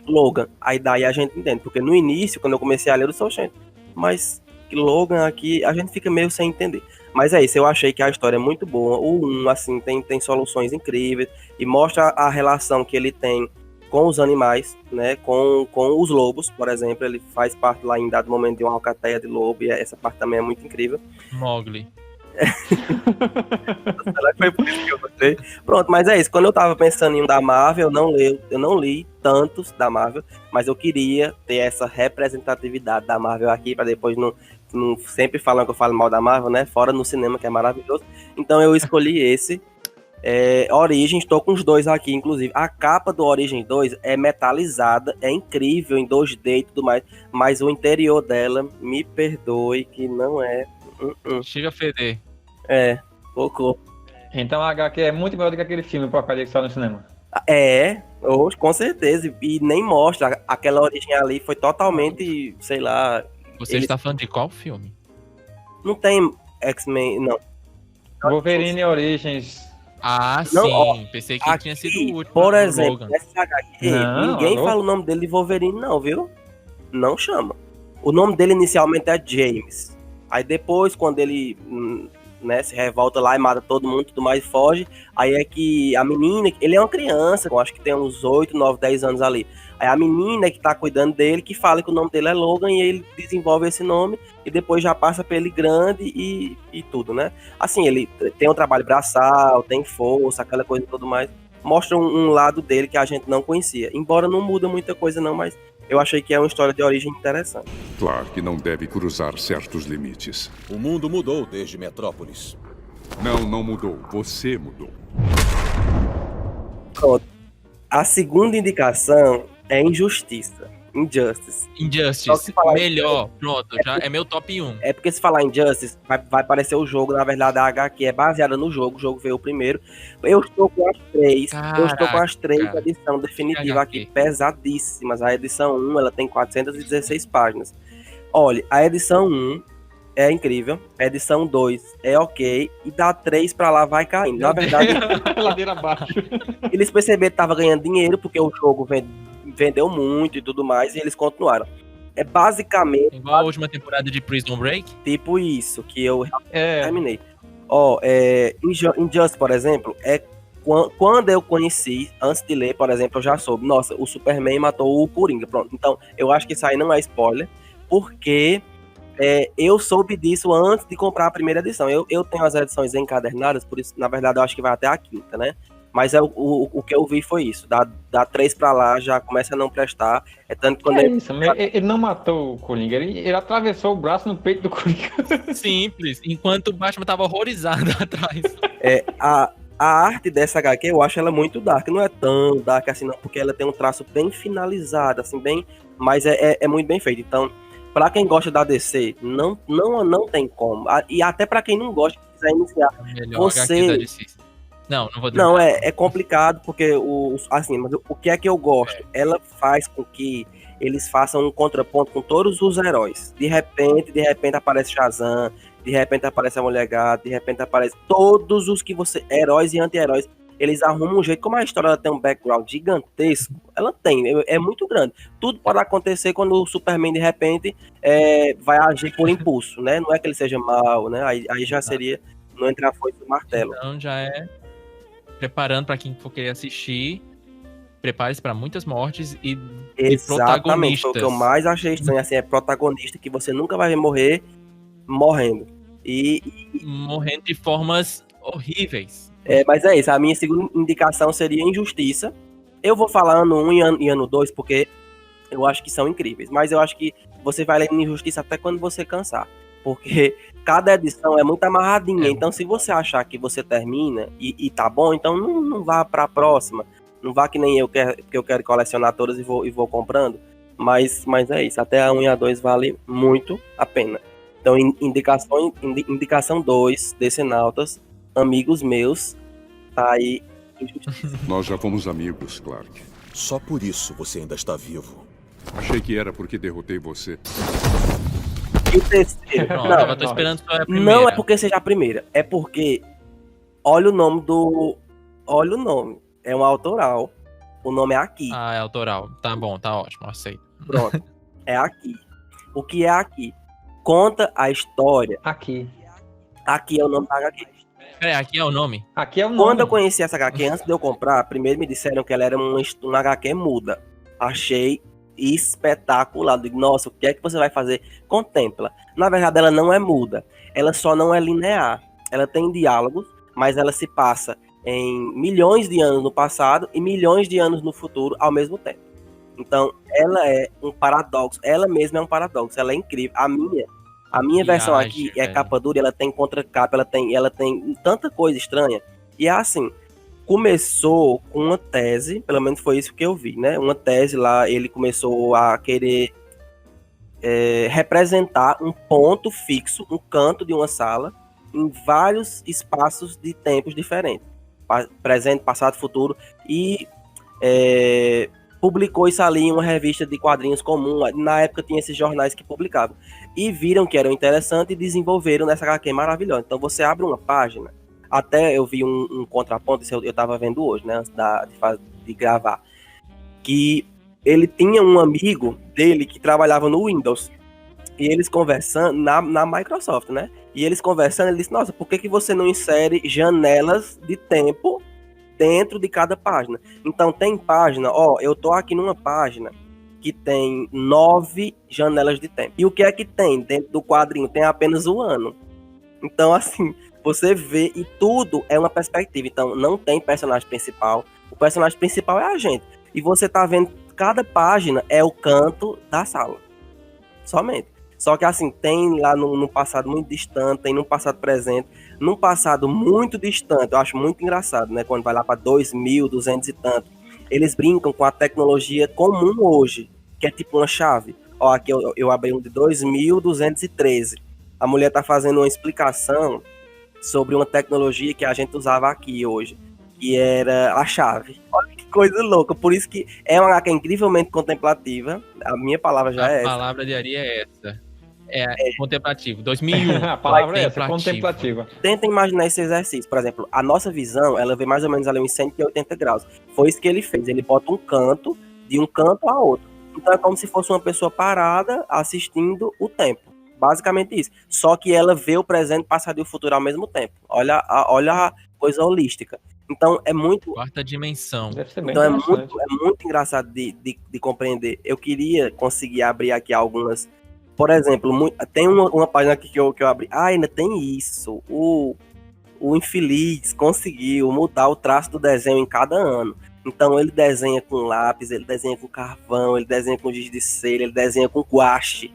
Logan. Aí daí a gente entende, porque no início, quando eu comecei a ler, eu sou gente, mas que Logan aqui, a gente fica meio sem entender. Mas é isso, eu achei que a história é muito boa. O 1, assim, tem soluções incríveis e mostra a relação que ele tem com os animais, né, com os lobos, por exemplo. Ele faz parte lá em dado momento de uma alcateia de lobo e essa parte também é muito incrível. Mowgli. Foi por isso que eu gostei. Pronto, mas é isso. Quando eu tava pensando em um da Marvel, eu não li tantos da Marvel, mas eu queria ter essa representatividade da Marvel aqui, pra depois não sempre falam que eu falo mal da Marvel, né? Fora no cinema, que é maravilhoso. Então eu escolhi esse. Origem, estou com os dois aqui, inclusive. A capa do Origem 2 é metalizada, é incrível em 2D e tudo mais, mas o interior dela, me perdoe, que não é. Chega a feder. Cocô. Então a HQ é muito melhor do que aquele filme porcaria que só no cinema. Com certeza. E nem mostra. Aquela origem ali foi totalmente, sei lá. Você está falando de qual filme? Não tem X-Men, não. Wolverine Origins. Ah, Não, sim. ó, Pensei que aqui, tinha sido o último. por do exemplo, Logan. nessa HQ, Não, ninguém alô? fala o nome dele de Wolverine, não, viu? Não chama. O nome dele inicialmente é James. Aí depois, quando ele se revolta lá e mata todo mundo, tudo mais, foge. Aí é que a menina, ele é uma criança, eu acho que tem uns 8, 9, 10 anos ali. Aí a menina que tá cuidando dele, que fala que o nome dele é Logan, e ele desenvolve esse nome, e depois já passa pra ele grande e tudo, né? Assim, ele tem um trabalho braçal, tem força, aquela coisa e tudo mais. Mostra um lado dele que a gente não conhecia. Embora não muda muita coisa não, mas eu achei que é uma história de origem interessante. Claro que não deve cruzar certos limites. O mundo mudou desde Metrópolis. Não mudou. Você mudou. Pronto. A segunda indicação é Injustice. Só que se falar Melhor. Pronto, já é meu top 1. É porque se falar Injustice, vai aparecer o jogo, na verdade a HQ é baseada no jogo, o jogo veio primeiro. Eu estou com as três, Caraca. edição definitiva HQ. aqui, pesadíssimas. A edição 1, ela tem 416 páginas. Olha, a edição 1 é incrível, a edição 2 é ok, e da 3 pra lá vai caindo. Na verdade, Ladeira abaixo. eles perceberam que tava ganhando dinheiro, porque o jogo vendeu muito e tudo mais, e eles continuaram. É basicamente Igual a última temporada de Prison Break. tipo isso que eu É, terminei. Injustice, por exemplo, quando eu conheci, antes de ler, por exemplo, eu já soube, nossa, o Superman matou o Coringa, pronto. Então, eu acho que isso aí não é spoiler, porque eu soube disso antes de comprar a primeira edição. Eu tenho as edições encadernadas, por isso, na verdade, eu acho que vai até a quinta, né? Mas o que eu vi foi isso. Da 3 pra lá já começa a não prestar. É tanto que quando é isso, mas ele não matou o Coringa, ele atravessou o braço no peito do Coringa. Simples. Enquanto o Batman tava horrorizado atrás. a arte dessa HQ, eu acho ela muito dark. Não é tão dark assim, não, porque ela tem um traço bem finalizado, assim, bem. Mas é muito bem feito. Então, pra quem gosta da DC, não tem como. E até pra quem não gosta, quiser iniciar. Melhor HQ da DC. Não vou dizer. Não, é complicado, porque assim, mas o que é que eu gosto? Ela faz com que eles façam um contraponto com todos os heróis. De repente aparece Shazam, de repente aparece a Mulher Gato, de repente aparece todos os que você... Heróis e anti-heróis. Eles arrumam um jeito, como a história ela tem um background gigantesco, ela tem, é muito grande. Tudo pode acontecer quando o Superman, de repente, vai agir por impulso, né? Não é que ele seja mal, né? Aí já seria não entrar a foice do martelo. Então já é preparando pra quem for querer assistir, prepare-se pra muitas mortes e Exatamente, foi protagonistas. o que eu mais achei estranho, assim, é protagonista que você nunca vai ver morrer morrendo. Morrendo de formas horríveis. Mas é isso, a minha segunda indicação seria Injustiça. Eu vou falar ano 1 e ano 2, porque eu acho que são incríveis, mas eu acho que você vai ler Injustiça até quando você cansar, porque cada edição é muito amarradinha, então se você achar que você termina e tá bom, então não vá pra próxima, não vá que nem eu, que eu quero colecionar todas e vou comprando, mas é isso, até a 1 e a 2 vale muito a pena. Então, indicação 2, Decenautas, amigos meus, tá aí. Nós já fomos amigos, Clark. Só por isso você ainda está vivo. Achei que era porque derrotei você. E o terceiro, Pronto, eu tô esperando só a primeira. não é porque seja a primeira, é porque olha o nome. É um autoral. O nome é Aqui. Ah, é autoral. Tá bom, tá ótimo, aceito. Pronto. É Aqui. O que é Aqui? Conta a história. Aqui É o nome da HQ. Aqui é o nome? Aqui é o nome. Quando eu conheci essa HQ, antes de eu comprar, primeiro me disseram que ela era uma HQ muda. Achei espetacular. Digo, nossa, o que é que você vai fazer? Contempla. Na verdade, ela não é muda. Ela só não é linear. Ela tem diálogos, mas ela se passa em milhões de anos no passado e milhões de anos no futuro ao mesmo tempo. Então, ela é um paradoxo. Ela mesma é um paradoxo. Ela é incrível. A minha versão aqui é capa dura, ela tem contracapa, ela tem tanta coisa estranha. E é assim, começou com uma tese, pelo menos foi isso que eu vi, né? Uma tese lá, ele começou a querer representar um ponto fixo, um canto de uma sala, em vários espaços de tempos diferentes. Presente, passado, futuro. E publicou isso ali em uma revista de quadrinhos comum. Na época tinha esses jornais que publicavam. E viram que era interessante e desenvolveram nessa HQ maravilhosa. Então você abre uma página. Até eu vi um contraponto, isso eu estava vendo hoje, né, antes de gravar. Que ele tinha um amigo dele que trabalhava no Windows. E eles conversando, na Microsoft, né? E eles conversando, ele disse, nossa, por que você não insere janelas de tempo dentro de cada página? Então tem página, eu tô aqui numa página que tem 9 janelas de tempo. E o que é que tem dentro do quadrinho? Tem apenas um ano. Então, assim, você vê e tudo é uma perspectiva. Então, não tem personagem principal. O personagem principal é a gente. E você tá vendo cada página é o canto da sala. Somente. Só que assim, tem lá no passado muito distante, tem no passado presente, num passado muito distante, eu acho muito engraçado, né? Quando vai lá para 2200 e tanto, eles brincam com a tecnologia comum hoje, que é tipo uma chave. Ó, aqui eu abri um de 2213. A mulher tá fazendo uma explicação sobre uma tecnologia que a gente usava aqui hoje, que era a chave. Olha que coisa louca, por isso que é uma HQ incrivelmente contemplativa, a minha palavra já é essa. A palavra de Ari é essa. É contemplativo. 2001. A palavra é essa, contemplativa. Tenta imaginar esse exercício. Por exemplo, a nossa visão, ela vê mais ou menos ali uns 180 graus. Foi isso que ele fez. Ele bota um canto, de um canto a outro. Então é como se fosse uma pessoa parada assistindo o tempo. Basicamente isso. Só que ela vê o presente, passado e o futuro ao mesmo tempo. Olha a coisa holística. Então é muito... Quarta dimensão. Deve ser bem Então é interessante. muito engraçado de compreender. Eu queria conseguir abrir aqui algumas... Por exemplo, tem uma página aqui que eu abri. Ainda tem isso. O infeliz conseguiu mudar o traço do desenho em cada ano. Então ele desenha com lápis, ele desenha com carvão, ele desenha com giz de cera, ele desenha com guache.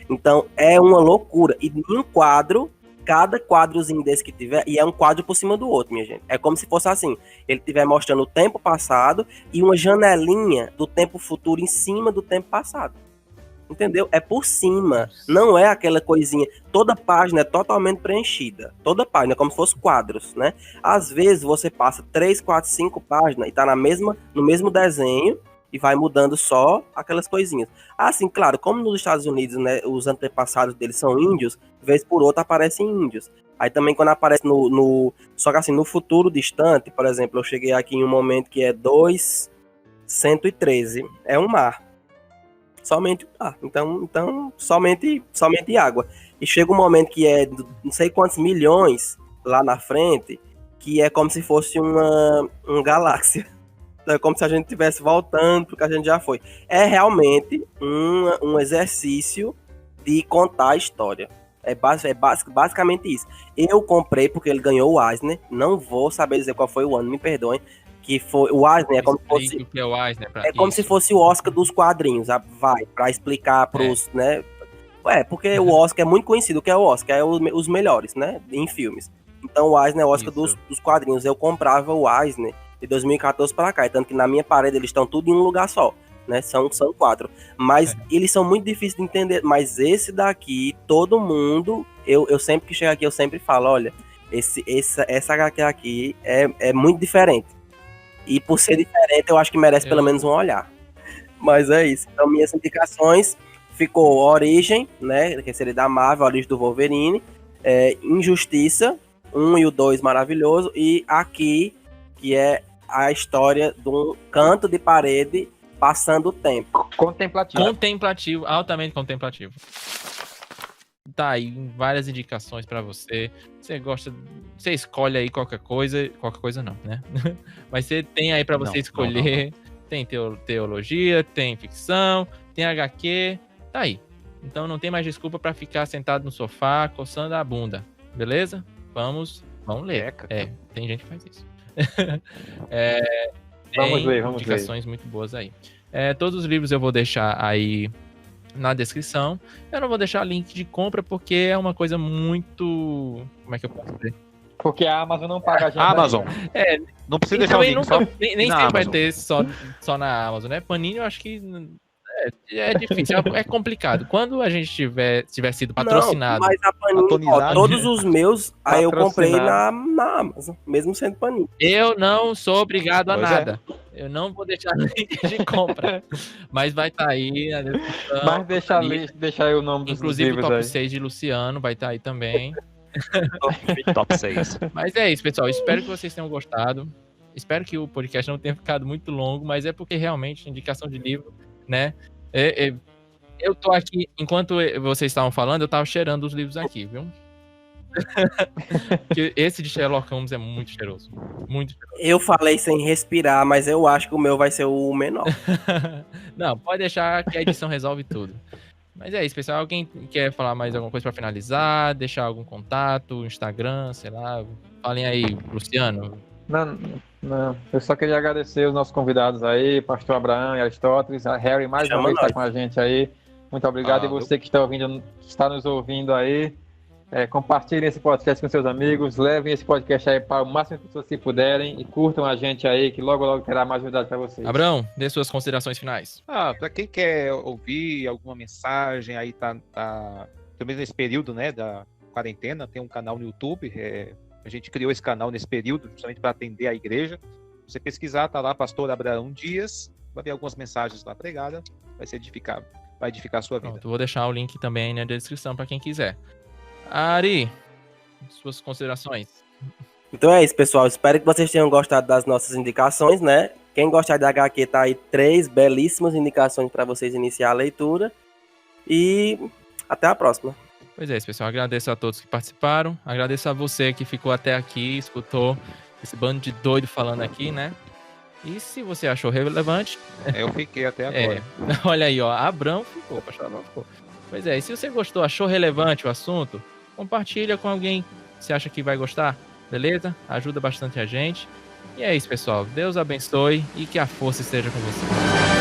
Então é uma loucura. E em um quadro, cada quadrozinho desse que tiver, e é um quadro por cima do outro, minha gente. É como se fosse assim, ele estiver mostrando o tempo passado e uma janelinha do tempo futuro em cima do tempo passado. Entendeu? É por cima, não é aquela coisinha. Toda página é totalmente preenchida. Toda página é como se fosse quadros, né? Às vezes você passa 3, 4, 5 páginas e tá no mesmo desenho e vai mudando só aquelas coisinhas. Assim, claro, como nos Estados Unidos, né, os antepassados deles são índios, vez por outra aparecem índios. Aí também quando aparece só que assim, no futuro distante, por exemplo, eu cheguei aqui em um momento que é 2113, é um mar. Somente então somente água. E chega um momento que é não sei quantos milhões lá na frente, que é como se fosse uma galáxia. É como se a gente estivesse voltando pro que a gente já foi. É realmente um exercício de contar a história. É basicamente isso. Eu comprei porque ele ganhou o Eisner. Não vou saber dizer qual foi o ano, me perdoem. Que foi o Eisner, é como se fosse, o que é o Eisner como se fosse o Oscar dos quadrinhos, vai, pra explicar pros, né? Porque o Oscar é muito conhecido, o que é o Oscar? É os melhores, né? Em filmes. Então o Eisner é o Oscar dos quadrinhos. Eu comprava o Eisner de 2014 pra cá, tanto que na minha parede eles estão tudo em um lugar só, né? São 4. Mas eles são muito difíceis de entender. Mas esse daqui, todo mundo, eu sempre que chego aqui, eu sempre falo, olha, essa HQ aqui é muito diferente. E por ser diferente, eu acho que merece pelo menos um olhar. Mas é isso. Então, minhas indicações ficou Origem, né? Que seria da Marvel, Origem do Wolverine. Injustiça, 1 e o 2 maravilhoso. E Aqui, que é a história de um canto de parede passando o tempo. Contemplativo, altamente contemplativo. Tá aí várias indicações pra você. Você gosta, você escolhe aí qualquer coisa não, né? Mas você tem aí pra você escolher. Não. Tem teologia, tem ficção, tem HQ, tá aí. Então não tem mais desculpa pra ficar sentado no sofá coçando a bunda, beleza? Vamos ler. Tem gente que faz isso. Vamos ler. Indicações muito boas aí. Todos os livros eu vou deixar aí na descrição. Eu não vou deixar link de compra porque é uma coisa muito... Como é que eu posso dizer? Porque a Amazon não paga a gente. Amazon. Não precisa deixar o link. Nem sempre vai ter só na Amazon, né? Panini eu acho que é difícil, é complicado. Quando a gente tiver sido patrocinado... Não, mas a Panini, todos os meus, aí eu comprei na Amazon, mesmo sendo Panini. Eu não sou obrigado a nada. Eu não vou deixar link de compra. Mas vai estar aí na descrição. Mas deixa aí o nome dos Inclusive livros o top aí. 6 de Luciano vai estar aí também. Top 6. Mas é isso, pessoal. Espero que vocês tenham gostado. Espero que o podcast não tenha ficado muito longo, mas é porque realmente indicação de livro, né? Eu tô aqui, enquanto vocês estavam falando, eu tava cheirando os livros aqui, viu? Porque esse de Sherlock Holmes é muito cheiroso. Muito cheiroso. Eu falei sem respirar, mas eu acho que o meu vai ser o menor. Não, pode deixar que a edição resolve tudo. Mas é isso, pessoal. Alguém quer falar mais alguma coisa pra finalizar? Deixar algum contato, Instagram, sei lá. Falem aí, Luciano. Não, eu só queria agradecer os nossos convidados aí, Pastor Abraão e Aristóteles, a Harry mais uma Chama vez está nós. com a gente aí. Muito obrigado. E você que está nos ouvindo aí, compartilhem esse podcast com seus amigos, levem esse podcast aí para o máximo de pessoas que puderem e curtam a gente aí, que logo logo terá mais novidade para vocês. Abraão, dê suas considerações finais. Para quem quer ouvir alguma mensagem, aí tá também nesse período, né, da quarentena, tem um canal no YouTube, a gente criou esse canal nesse período justamente para atender a igreja. Se você pesquisar, tá lá, Pastor Abraão Dias, vai ver algumas mensagens lá pregadas, vai edificar a sua vida. Pronto, vou deixar o link também na descrição para quem quiser. Ari, suas considerações. Então é isso, pessoal. Espero que vocês tenham gostado das nossas indicações, né? Quem gostar de HQ, tá aí 3 belíssimas indicações para vocês iniciar a leitura. E até a próxima. Pois é, pessoal. Agradeço a todos que participaram. Agradeço a você que ficou até aqui, escutou esse bando de doido falando aqui, né? E se você achou relevante... Eu fiquei até agora. Olha aí, ó. Abraão ficou, pastor Abraão ficou. Pois é, e se você gostou, achou relevante o assunto, compartilha com alguém que você acha que vai gostar, beleza? Ajuda bastante a gente. E é isso, pessoal. Deus abençoe e que a força esteja com você.